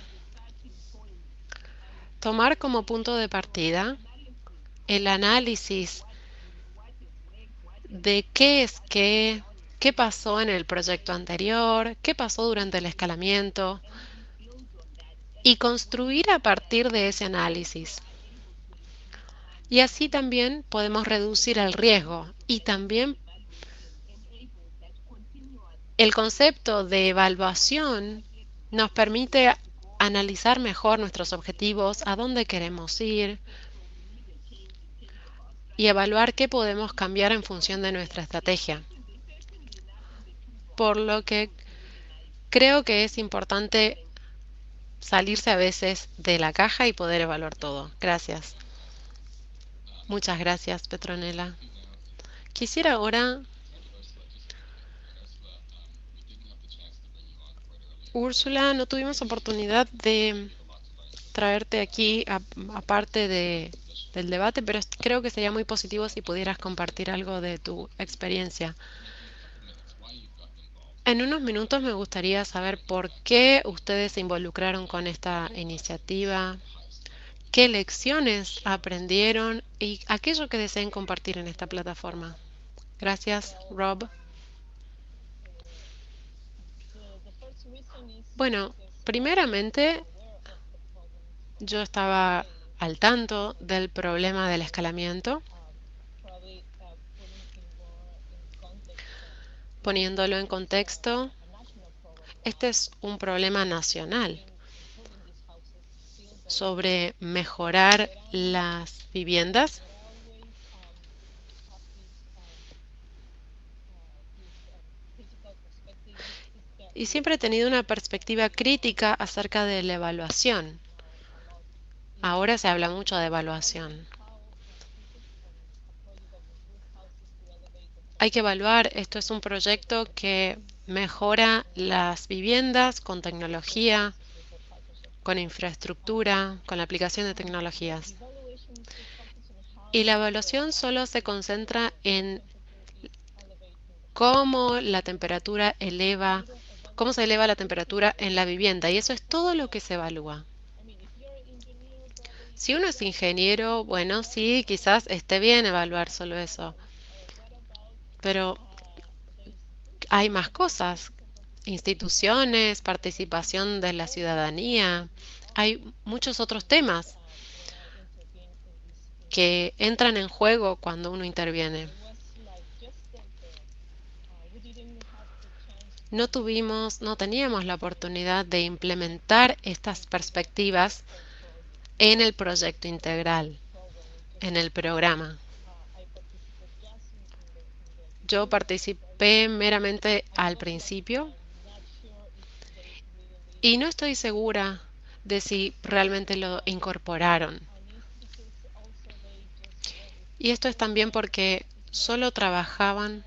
Tomar como punto de partida el análisis de qué pasó en el proyecto anterior, qué pasó durante el escalamiento y construir a partir de ese análisis. Y así también podemos reducir el riesgo y también el concepto de evaluación nos permite analizar mejor nuestros objetivos, a dónde queremos ir y evaluar qué podemos cambiar en función de nuestra estrategia. Por lo que creo que es importante salirse a veces de la caja y poder evaluar todo. Gracias. Muchas gracias, Petronella. Quisiera ahora, Úrsula, no tuvimos oportunidad de traerte aquí aparte del debate, pero creo que sería muy positivo si pudieras compartir algo de tu experiencia. En unos minutos me gustaría saber por qué ustedes se involucraron con esta iniciativa, qué lecciones aprendieron y aquello que deseen compartir en esta plataforma. Gracias, Rob. Bueno, primeramente, yo estaba al tanto del problema del escalamiento, poniéndolo en contexto. Este es un problema nacional sobre mejorar las viviendas y siempre he tenido una perspectiva crítica acerca de la evaluación. Ahora se habla mucho de evaluación. Hay que evaluar, esto es un proyecto que mejora las viviendas con tecnología, con infraestructura, con la aplicación de tecnologías. Y la evaluación solo se concentra en cómo la temperatura cómo se eleva la temperatura en la vivienda, y eso es todo lo que se evalúa. Si uno es ingeniero, bueno, sí, quizás esté bien evaluar solo eso, pero hay más cosas, instituciones, participación de la ciudadanía, hay muchos otros temas que entran en juego cuando uno interviene. No teníamos la oportunidad de implementar estas perspectivas en el proyecto integral, en el programa. Yo participé meramente al principio y no estoy segura de si realmente lo incorporaron. Y esto es también porque solo trabajaban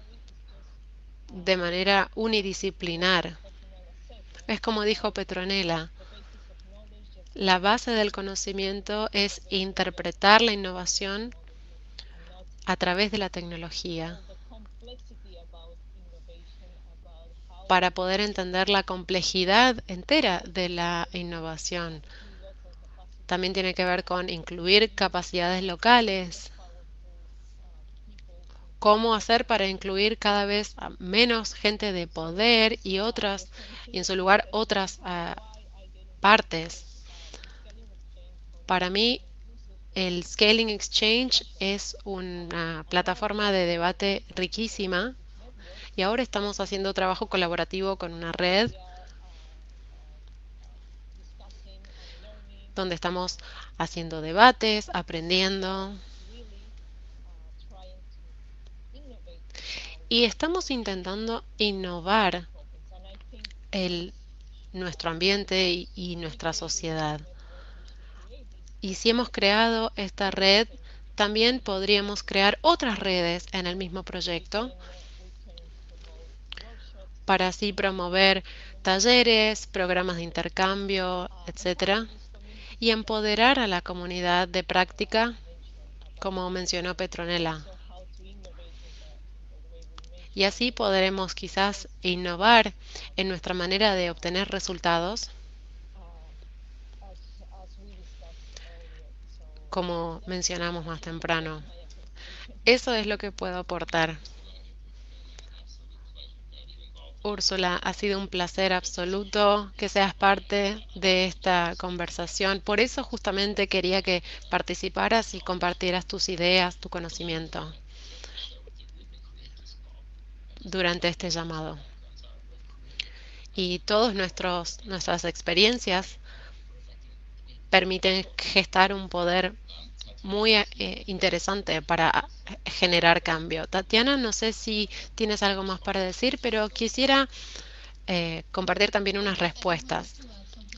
de manera unidisciplinar. Es como dijo Petronella, la base del conocimiento es interpretar la innovación a través de la tecnología para poder entender la complejidad entera de la innovación. También tiene que ver con incluir capacidades locales, cómo hacer para incluir cada vez a menos gente de poder y en su lugar otras partes. Para mí, el Scaling Exchange es una plataforma de debate riquísima y ahora estamos haciendo trabajo colaborativo con una red donde estamos haciendo debates, aprendiendo y estamos intentando innovar nuestro ambiente y nuestra sociedad. Y si hemos creado esta red, también podríamos crear otras redes en el mismo proyecto para así promover talleres, programas de intercambio, etc. Y empoderar a la comunidad de práctica, como mencionó Petronella. Y así podremos quizás innovar en nuestra manera de obtener resultados, como mencionamos más temprano. Eso es lo que puedo aportar. Úrsula, ha sido un placer absoluto que seas parte de esta conversación. Por eso justamente quería que participaras y compartieras tus ideas, tu conocimiento durante este llamado. Y todas nuestras experiencias permiten gestar un poder muy interesante para generar cambio. Tatiana, no sé si tienes algo más para decir, pero quisiera compartir también unas respuestas.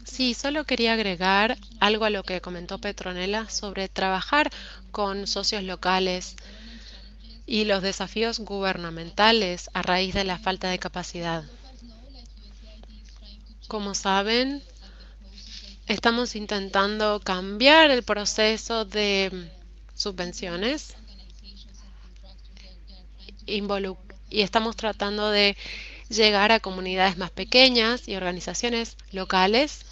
Sí, solo quería agregar algo a lo que comentó Petronella sobre trabajar con socios locales y los desafíos gubernamentales a raíz de la falta de capacidad. Como saben, estamos intentando cambiar el proceso de subvenciones y estamos tratando de llegar a comunidades más pequeñas y organizaciones locales.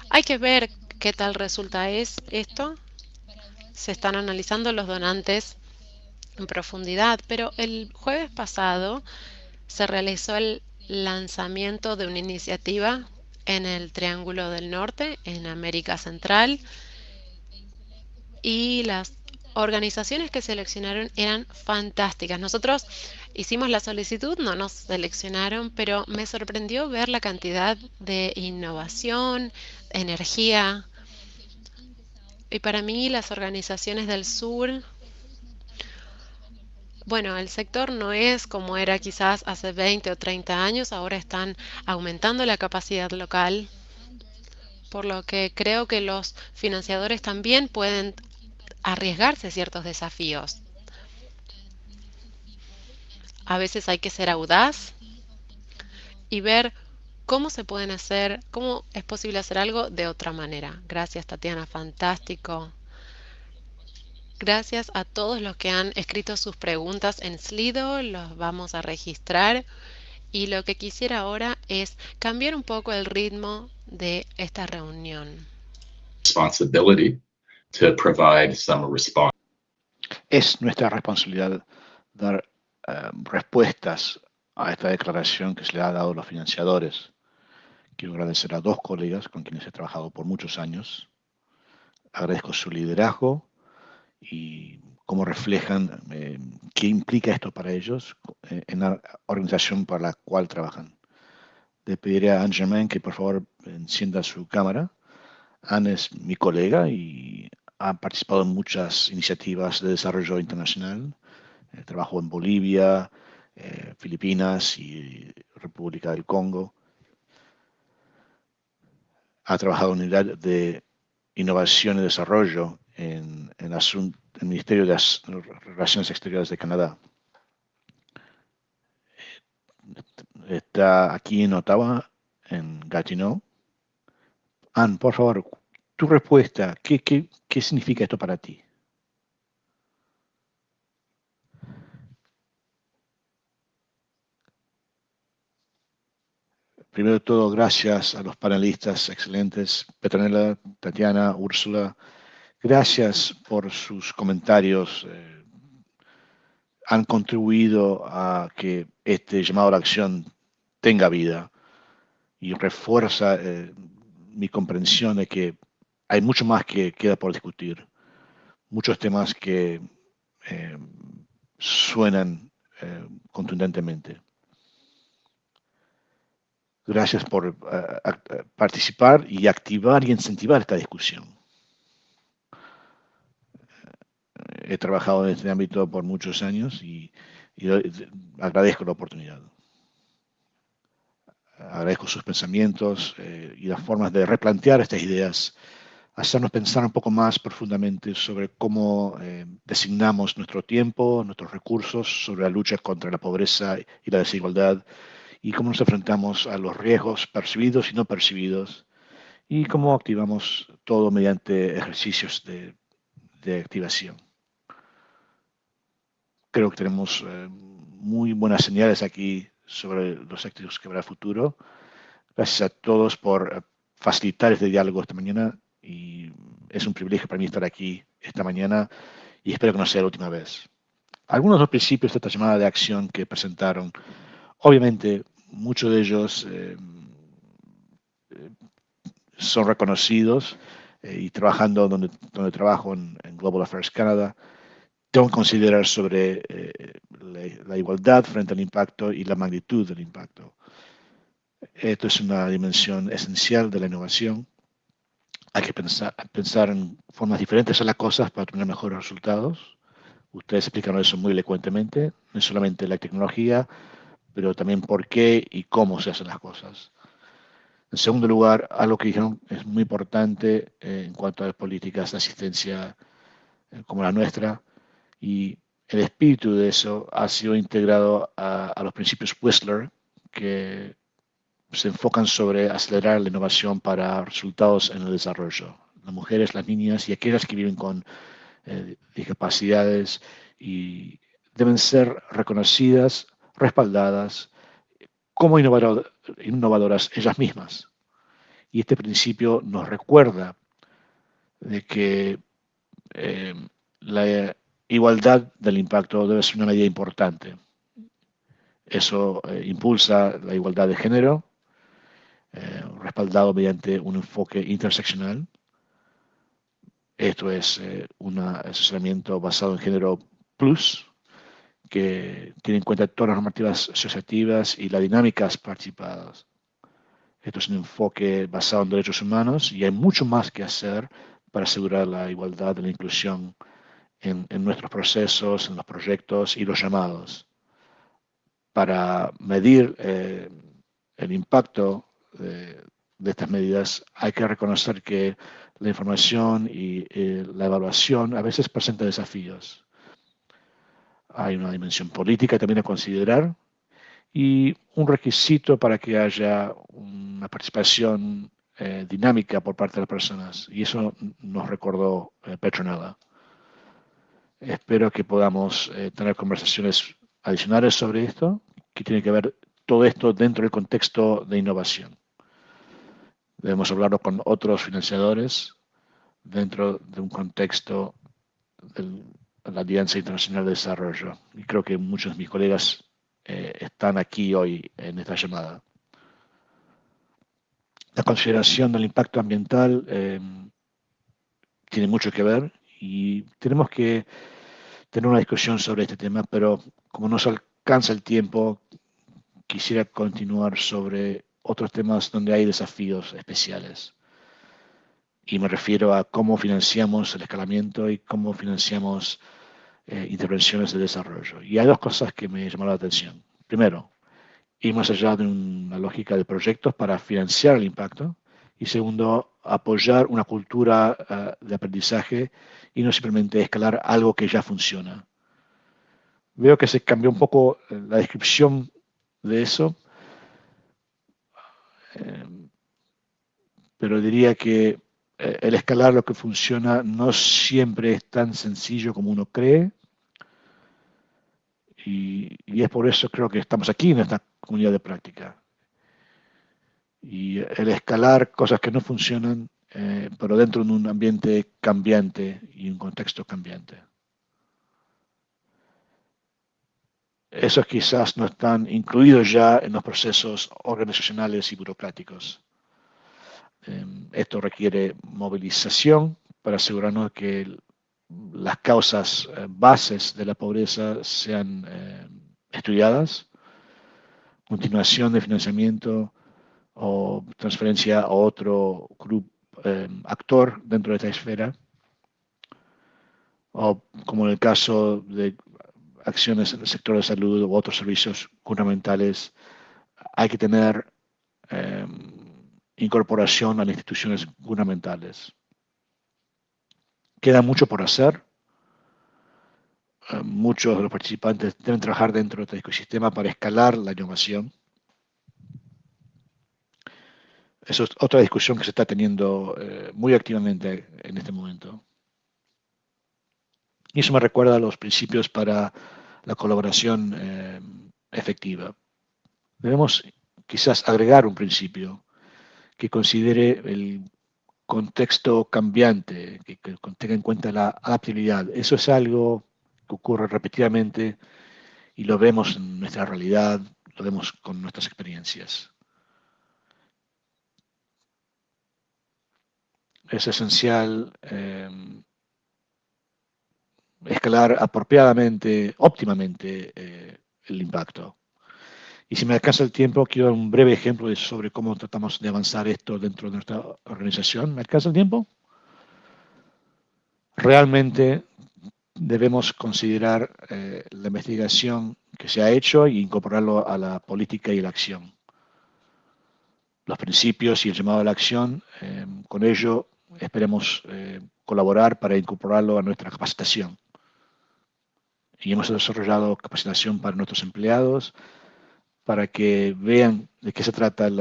Hay que ver qué tal resulta esto. Se están analizando los donantes en profundidad, pero el jueves pasado se realizó el lanzamiento de una iniciativa en el Triángulo del Norte, en América Central, y las organizaciones que seleccionaron eran fantásticas. Nosotros hicimos la solicitud, no nos seleccionaron, pero me sorprendió ver la cantidad de innovación, energía. Y para mí las organizaciones del sur, bueno, el sector no es como era quizás hace 20 o 30 años, ahora están aumentando la capacidad local, por lo que creo que los financiadores también pueden arriesgarse ciertos desafíos. A veces hay que ser audaz y ver cómo se pueden hacer, cómo es posible hacer algo de otra manera. Gracias, Tatiana, fantástico. Gracias a todos los que han escrito sus preguntas en Slido, los vamos a registrar. Y lo que quisiera ahora es cambiar un poco el ritmo de esta reunión. Responsibility to provide some response. Es nuestra responsabilidad dar respuestas a esta declaración que se le ha dado a los financiadores. Quiero agradecer a dos colegas con quienes he trabajado por muchos años. Agradezco su liderazgo y cómo reflejan qué implica esto para ellos en la organización para la cual trabajan. Le pediré a Anne Germain que por favor encienda su cámara. Anne es mi colega y ha participado en muchas iniciativas de desarrollo internacional. Trabajó en Bolivia, Filipinas y República del Congo. Ha trabajado en unidad de innovación y desarrollo en el Ministerio de Relaciones Exteriores de Canadá. Está aquí en Ottawa, en Gatineau. Anne, por favor, tu respuesta, ¿qué significa esto para ti? Primero de todo, gracias a los panelistas excelentes, Petronella, Tatiana, Úrsula. Gracias por sus comentarios han contribuido a que este llamado a la acción tenga vida y refuerza mi comprensión de que hay mucho más que queda por discutir, muchos temas que suenan contundentemente. Gracias por participar y activar y incentivar esta discusión. He trabajado en este ámbito por muchos años y agradezco la oportunidad. Agradezco sus pensamientos y las formas de replantear estas ideas, hacernos pensar un poco más profundamente sobre cómo designamos nuestro tiempo, nuestros recursos, sobre la lucha contra la pobreza y la desigualdad, y cómo nos enfrentamos a los riesgos percibidos y no percibidos, y cómo activamos todo mediante ejercicios de activación. Creo que tenemos muy buenas señales aquí sobre los éxitos que habrá futuro. Gracias a todos por facilitar este diálogo esta mañana, y es un privilegio para mí estar aquí esta mañana y espero que no sea la última vez. Algunos de los principios de esta llamada de acción que presentaron, obviamente muchos de ellos son reconocidos y trabajando donde trabajo en Global Affairs Canada, tengo que considerar sobre la igualdad frente al impacto y la magnitud del impacto. Esto es una dimensión esencial de la innovación. Hay que pensar en formas diferentes de hacer las cosas para tener mejores resultados. Ustedes explicaron eso muy elocuentemente, no solamente la tecnología, pero también por qué y cómo se hacen las cosas. En segundo lugar, algo que dijeron es muy importante en cuanto a las políticas de asistencia como la nuestra, y el espíritu de eso ha sido integrado a los principios Whistler, que se enfocan sobre acelerar la innovación para resultados en el desarrollo. Las mujeres, las niñas y aquellas que viven con discapacidades y deben ser reconocidas, respaldadas como innovadoras ellas mismas. Y este principio nos recuerda de que la igualdad del impacto debe ser una medida importante. Eso impulsa la igualdad de género, respaldado mediante un enfoque interseccional. Esto es un asesoramiento basado en género plus, que tiene en cuenta todas las normativas asociativas y las dinámicas participadas. Esto es un enfoque basado en derechos humanos y hay mucho más que hacer para asegurar la igualdad y la inclusión en nuestros procesos, en los proyectos y los llamados. Para medir el impacto de estas medidas, hay que reconocer que la información y la evaluación a veces presenta desafíos. Hay una dimensión política también a considerar y un requisito para que haya una participación dinámica por parte de las personas. Y eso nos recordó Petronella. Espero que podamos tener conversaciones adicionales sobre esto, que tiene que ver todo esto dentro del contexto de innovación. Debemos hablarlo con otros financiadores dentro de un contexto de la Alianza Internacional de Desarrollo. Y creo que muchos de mis colegas están aquí hoy en esta llamada. La consideración del impacto ambiental tiene mucho que ver y tenemos que tener una discusión sobre este tema, pero como nos alcanza el tiempo, quisiera continuar sobre otros temas donde hay desafíos especiales. Y me refiero a cómo financiamos el escalamiento y cómo financiamos intervenciones de desarrollo. Y hay dos cosas que me llamaron la atención. Primero, ir más allá de una lógica de proyectos para financiar el impacto. Y segundo, apoyar una cultura de aprendizaje y no simplemente escalar algo que ya funciona. Veo que se cambió un poco la descripción de eso, pero diría que el escalar lo que funciona no siempre es tan sencillo como uno cree. Y es por eso creo que estamos aquí en esta comunidad de práctica. Y el escalar cosas que no funcionan, pero dentro de un ambiente cambiante y un contexto cambiante. esos quizás no están incluidos ya en los procesos organizacionales y burocráticos. Esto requiere movilización para asegurarnos que las causas bases de la pobreza sean estudiadas, continuación de financiamiento o transferencia a otro grupo actor dentro de esta esfera, o como en el caso de acciones en el sector de salud u otros servicios gubernamentales, hay que tener incorporación a las instituciones gubernamentales. Queda mucho por hacer. Muchos de los participantes deben trabajar dentro de este ecosistema para escalar la innovación. Eso es otra discusión que se está teniendo muy activamente en este momento. Y eso me recuerda a los principios para la colaboración efectiva. Debemos quizás agregar un principio que considere el contexto cambiante, que tenga en cuenta la adaptabilidad. Eso es algo que ocurre repetidamente y lo vemos en nuestra realidad, lo vemos con nuestras experiencias. Es esencial escalar apropiadamente, óptimamente el impacto. Y si me alcanza el tiempo, quiero dar un breve ejemplo sobre cómo tratamos de avanzar esto dentro de nuestra organización. ¿Me alcanza el tiempo? Realmente debemos considerar la investigación que se ha hecho e incorporarlo a la política y la acción. Los principios y el llamado a la acción, con ello esperemos colaborar para incorporarlo a nuestra capacitación. Y hemos desarrollado capacitación para nuestros empleados, para que vean de qué se trata el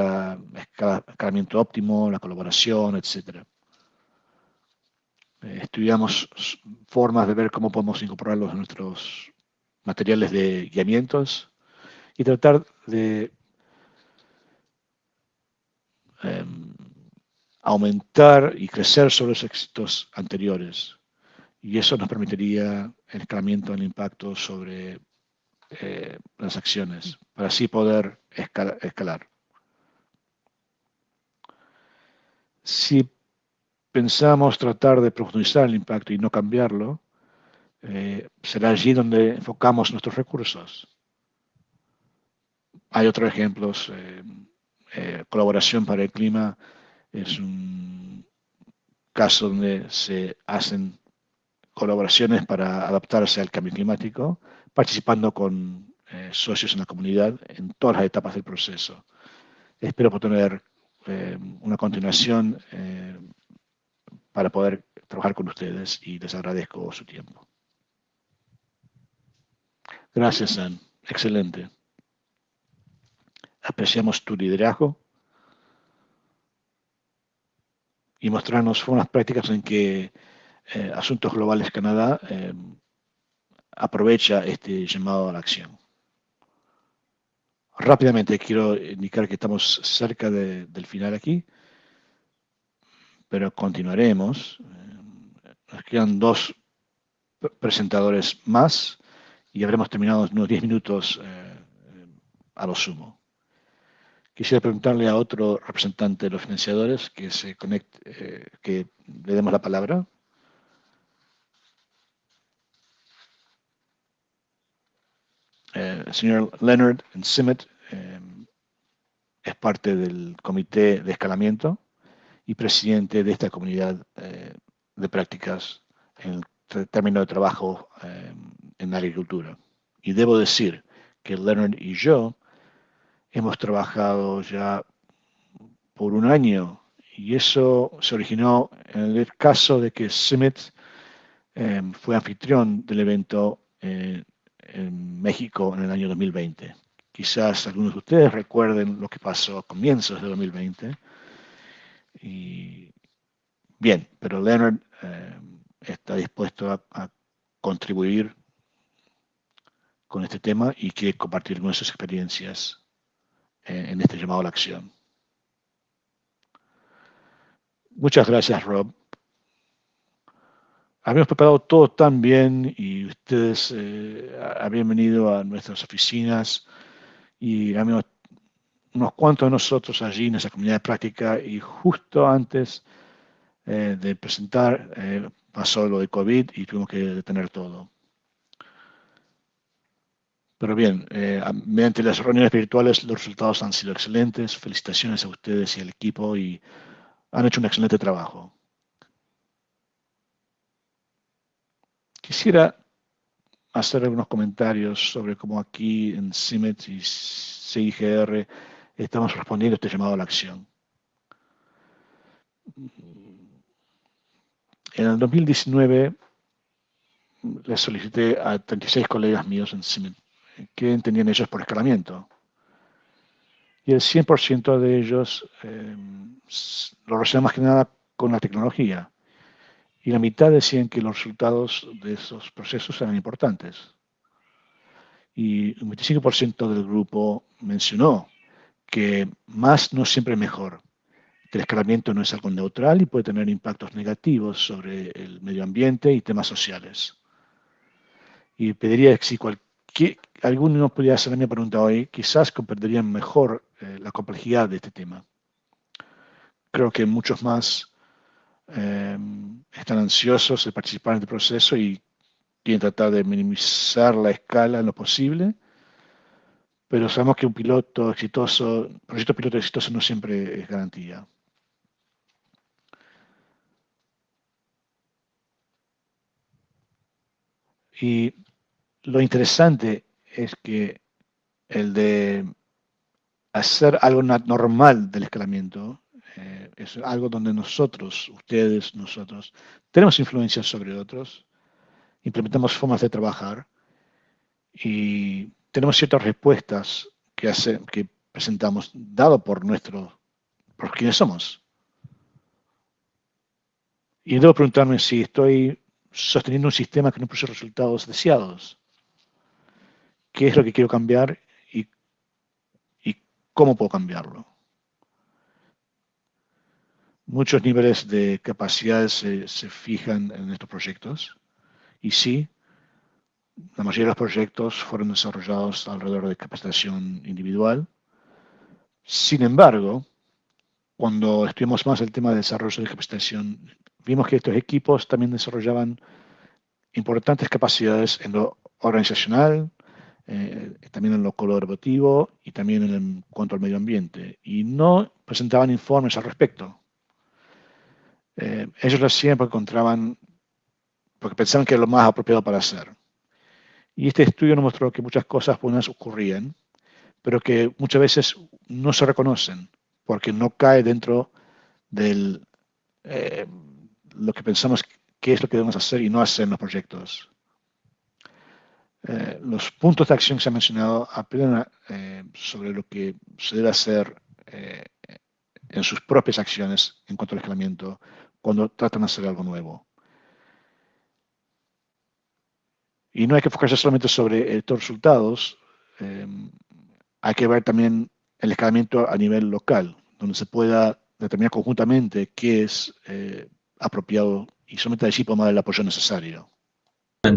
escalamiento óptimo, la colaboración, etc. Estudiamos formas de ver cómo podemos incorporarlos en nuestros materiales de guiamientos y tratar de aumentar y crecer sobre los éxitos anteriores. Y eso nos permitiría el escalamiento del impacto sobre las acciones, para así poder escalar. Si pensamos tratar de profundizar el impacto y no cambiarlo, será allí donde enfocamos nuestros recursos. Hay otros ejemplos. Colaboración para el clima es un caso donde se hacen colaboraciones para adaptarse al cambio climático, participando con socios en la comunidad en todas las etapas del proceso. Espero poder tener una continuación para poder trabajar con ustedes y les agradezco su tiempo. Gracias, San. Excelente. Apreciamos tu liderazgo y mostrarnos formas prácticas en que Asuntos Globales Canadá aprovecha este llamado a la acción. Rápidamente quiero indicar que estamos cerca del final aquí, pero continuaremos. Nos quedan 2 presentadores más y habremos terminado en unos 10 minutos a lo sumo. Quisiera preguntarle a otro representante de los financiadores que se conecte, que le demos la palabra. El señor Leonard Simmet es parte del Comité de Escalamiento y presidente de esta comunidad de prácticas en el término de trabajo en la agricultura. Y debo decir que Leonard y yo hemos trabajado ya por un año y eso se originó en el caso de que Simmet fue anfitrión del evento en México en el año 2020. Quizás algunos de ustedes recuerden lo que pasó a comienzos de 2020. Y bien, pero Leonard está dispuesto a contribuir con este tema y quiere compartir nuestras experiencias en este llamado a la acción. Muchas gracias, Rob. habíamos preparado todo tan bien y ustedes habían venido a nuestras oficinas y habíamos unos cuantos de nosotros allí en esa comunidad de práctica y justo antes de presentar pasó lo de COVID y tuvimos que detener todo. Pero bien, mediante las reuniones virtuales los resultados han sido excelentes. Felicitaciones a ustedes y al equipo y han hecho un excelente trabajo. Quisiera hacer algunos comentarios sobre cómo aquí en CIMET y CIGR estamos respondiendo a este llamado a la acción. En el 2019 les solicité a 36 colegas míos en CIMET qué entendían ellos por escalamiento. Y el 100% de ellos lo relacionan más que nada con la tecnología. Y la mitad decían que los resultados de esos procesos eran importantes. Y un 25% del grupo mencionó que más no siempre es mejor, que el escalamiento no es algo neutral y puede tener impactos negativos sobre el medio ambiente y temas sociales. Y pediría que si alguno pudiera hacer mi pregunta hoy, quizás comprenderían mejor la complejidad de este tema. Creo que muchos más están ansiosos de participar en este proceso y quieren tratar de minimizar la escala en lo posible, pero sabemos que un proyecto piloto exitoso no siempre es garantía. Y lo interesante es que el de hacer algo normal del escalamiento es algo donde nosotros, tenemos influencia sobre otros, implementamos formas de trabajar y tenemos ciertas respuestas que presentamos dado por quienes somos. Y debo preguntarme si estoy sosteniendo un sistema que no produce resultados deseados. ¿Qué es lo que quiero cambiar y cómo puedo cambiarlo? Muchos niveles de capacidades se fijan en estos proyectos y sí, la mayoría de los proyectos fueron desarrollados alrededor de capacitación individual. Sin embargo, cuando estudiamos más el tema de desarrollo de capacitación, vimos que estos equipos también desarrollaban importantes capacidades en lo organizacional, también en lo colaborativo y también en cuanto al medio ambiente. Y no presentaban informes al respecto. Ellos lo hacían porque pensaban que era lo más apropiado para hacer. Y este estudio nos mostró que muchas cosas buenas ocurrían, pero que muchas veces no se reconocen porque no cae dentro de lo que pensamos que es lo que debemos hacer y no hacer en los proyectos. Los puntos de acción que se han mencionado apelan sobre lo que se debe hacer en sus propias acciones en cuanto al escalamiento cuando tratan de hacer algo nuevo. Y no hay que enfocarse solamente sobre estos resultados, hay que ver también el escalamiento a nivel local, donde se pueda determinar conjuntamente qué es apropiado y solamente allí podemos dar el apoyo necesario.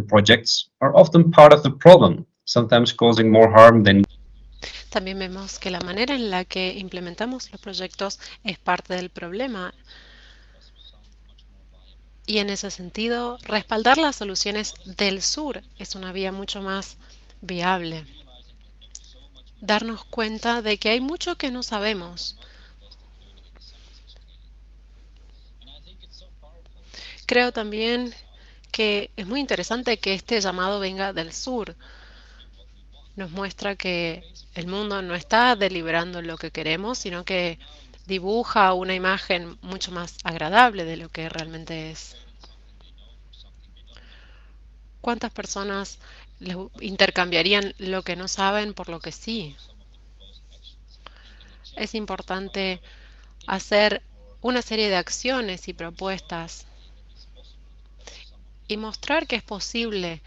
Projects are often part of the problem, sometimes causing more harm than. También vemos que la manera en la que implementamos los proyectos es parte del problema. Y en ese sentido, respaldar las soluciones del sur es una vía mucho más viable. Darnos cuenta de que hay mucho que no sabemos. Creo también que es muy interesante que este llamado venga del sur. Nos muestra que el mundo no está deliberando lo que queremos, sino que dibuja una imagen mucho más agradable de lo que realmente es. ¿Cuántas personas intercambiarían lo que no saben por lo que sí? Es importante hacer una serie de acciones y propuestas y mostrar que es posible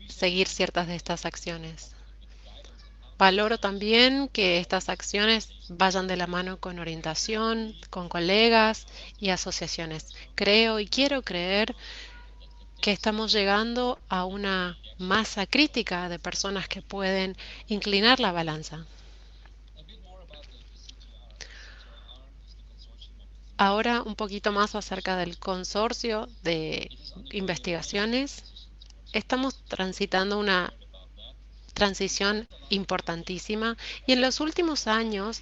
seguir ciertas de estas acciones. Valoro también que estas acciones vayan de la mano con orientación, con colegas y asociaciones. Creo y quiero creer que estamos llegando a una masa crítica de personas que pueden inclinar la balanza. Ahora un poquito más acerca del consorcio de investigaciones. Estamos transitando una transición importantísima y en los últimos años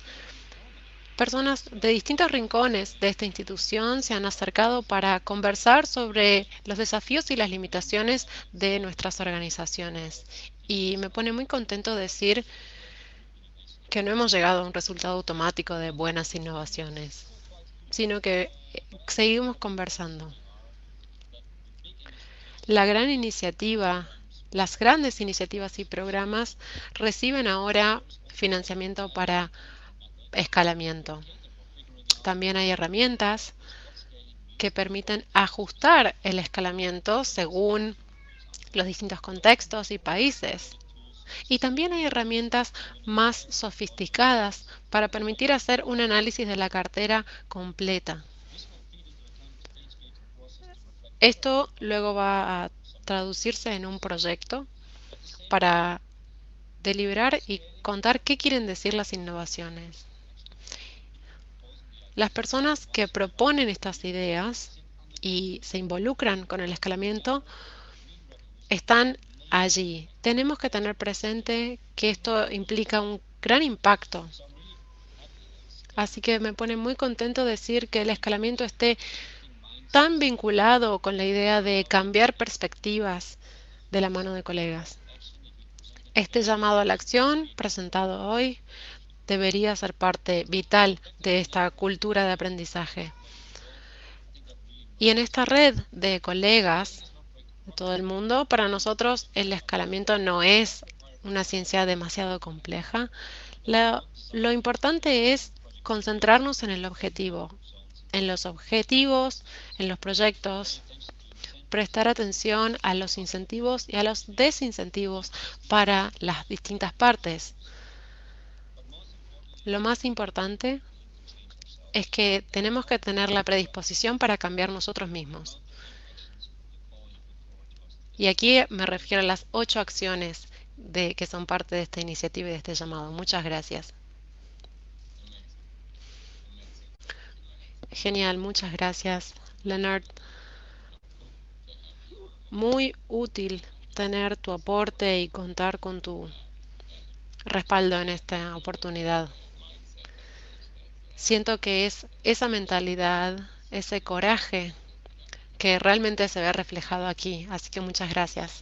personas de distintos rincones de esta institución se han acercado para conversar sobre los desafíos y las limitaciones de nuestras organizaciones. Y me pone muy contento decir que no hemos llegado a un resultado automático de buenas innovaciones, sino que seguimos conversando. La gran iniciativa, las grandes iniciativas y programas reciben ahora financiamiento para escalamiento. También hay herramientas que permiten ajustar el escalamiento según los distintos contextos y países. Y también hay herramientas más sofisticadas para permitir hacer un análisis de la cartera completa. Esto luego va a traducirse en un proyecto para deliberar y contar qué quieren decir las innovaciones. Las personas que proponen estas ideas y se involucran con el escalamiento están allí. Tenemos que tener presente que esto implica un gran impacto. Así que me pone muy contento decir que el escalamiento esté tan vinculado con la idea de cambiar perspectivas de la mano de colegas. Este llamado a la acción presentado hoy debería ser parte vital de esta cultura de aprendizaje. Y en esta red de colegas de todo el mundo, para nosotros el escalamiento no es una ciencia demasiado compleja. Lo importante es concentrarnos en el objetivo, en los objetivos, en los proyectos, prestar atención a los incentivos y a los desincentivos para las distintas partes. Lo más importante es que tenemos que tener la predisposición para cambiar nosotros mismos. Y aquí me refiero a las 8 acciones que son parte de esta iniciativa y de este llamado. Muchas gracias. Genial, muchas gracias, Leonard. Muy útil tener tu aporte y contar con tu respaldo en esta oportunidad. Siento que es esa mentalidad, ese coraje que realmente se ve reflejado aquí, así que muchas gracias.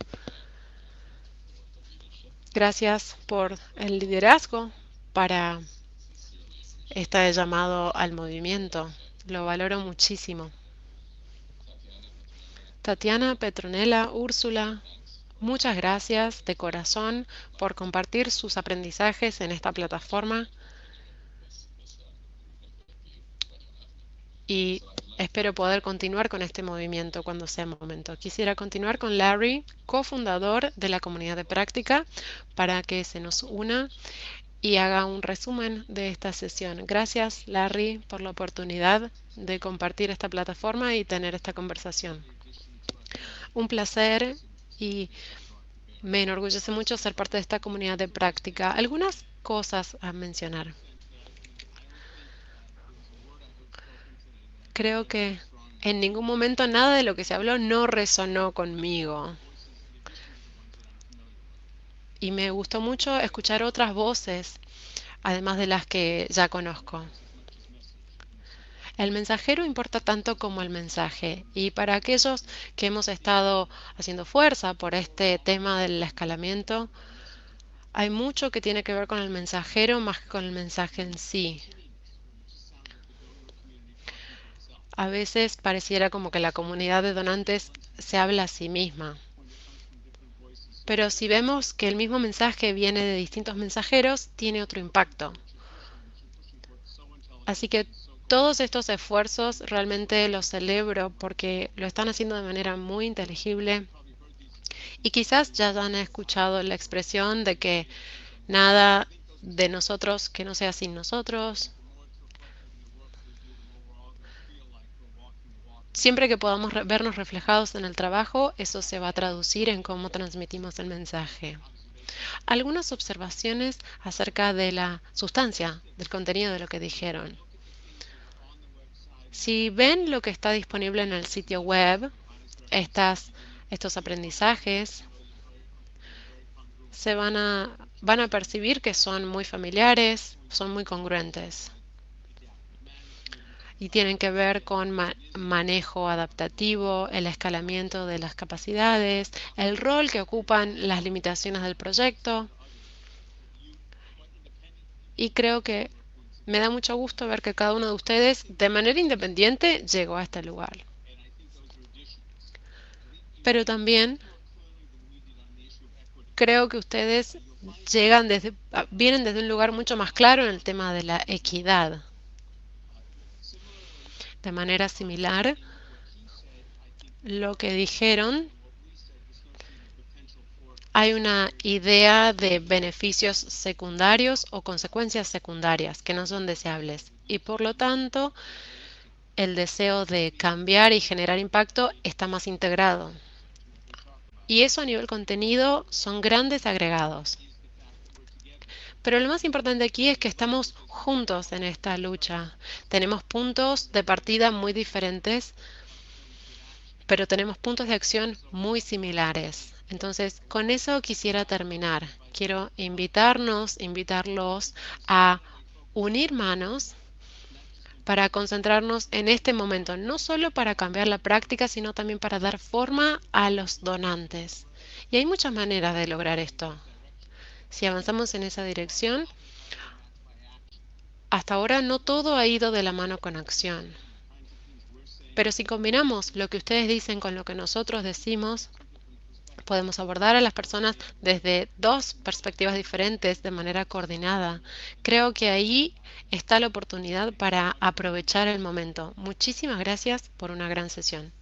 Gracias por el liderazgo para este llamado al movimiento. Lo valoro muchísimo. Tatiana, Petronella, Úrsula, muchas gracias de corazón por compartir sus aprendizajes en esta plataforma. Y espero poder continuar con este movimiento cuando sea momento. Quisiera continuar con Larry, cofundador de la comunidad de práctica, para que se nos una y haga un resumen de esta sesión. Gracias, Larry, por la oportunidad de compartir esta plataforma y tener esta conversación. Un placer y me enorgullece mucho ser parte de esta comunidad de práctica. Algunas cosas a mencionar. Creo que en ningún momento nada de lo que se habló no resonó conmigo. Y me gustó mucho escuchar otras voces, además de las que ya conozco. El mensajero importa tanto como el mensaje. Y para aquellos que hemos estado haciendo fuerza por este tema del escalamiento, hay mucho que tiene que ver con el mensajero más que con el mensaje en sí. A veces pareciera como que la comunidad de donantes se habla a sí misma. Pero si vemos que el mismo mensaje viene de distintos mensajeros, tiene otro impacto. Así que todos estos esfuerzos realmente los celebro porque lo están haciendo de manera muy inteligible. Y quizás ya han escuchado la expresión de que nada de nosotros que no sea sin nosotros. siempre que podamos vernos reflejados en el trabajo, eso se va a traducir en cómo transmitimos el mensaje. Algunas observaciones acerca de la sustancia, del contenido de lo que dijeron. Si ven lo que está disponible en el sitio web, estos aprendizajes, van a percibir que son muy familiares, son muy congruentes. Y tienen que ver con manejo adaptativo, el escalamiento de las capacidades, el rol que ocupan las limitaciones del proyecto. Y creo que me da mucho gusto ver que cada uno de ustedes, de manera independiente, llegó a este lugar. Pero también creo que ustedes vienen desde un lugar mucho más claro en el tema de la equidad. De manera similar, lo que dijeron, hay una idea de beneficios secundarios o consecuencias secundarias que no son deseables y por lo tanto el deseo de cambiar y generar impacto está más integrado. Y eso a nivel contenido son grandes agregados. Pero lo más importante aquí es que estamos juntos en esta lucha. Tenemos puntos de partida muy diferentes, pero tenemos puntos de acción muy similares. Entonces, con eso quisiera terminar. Quiero invitarlos a unir manos para concentrarnos en este momento, no solo para cambiar la práctica, sino también para dar forma a los donantes. Y hay muchas maneras de lograr esto. Si avanzamos en esa dirección, hasta ahora no todo ha ido de la mano con acción. Pero si combinamos lo que ustedes dicen con lo que nosotros decimos, podemos abordar a las personas desde dos perspectivas diferentes de manera coordinada. Creo que ahí está la oportunidad para aprovechar el momento. Muchísimas gracias por una gran sesión.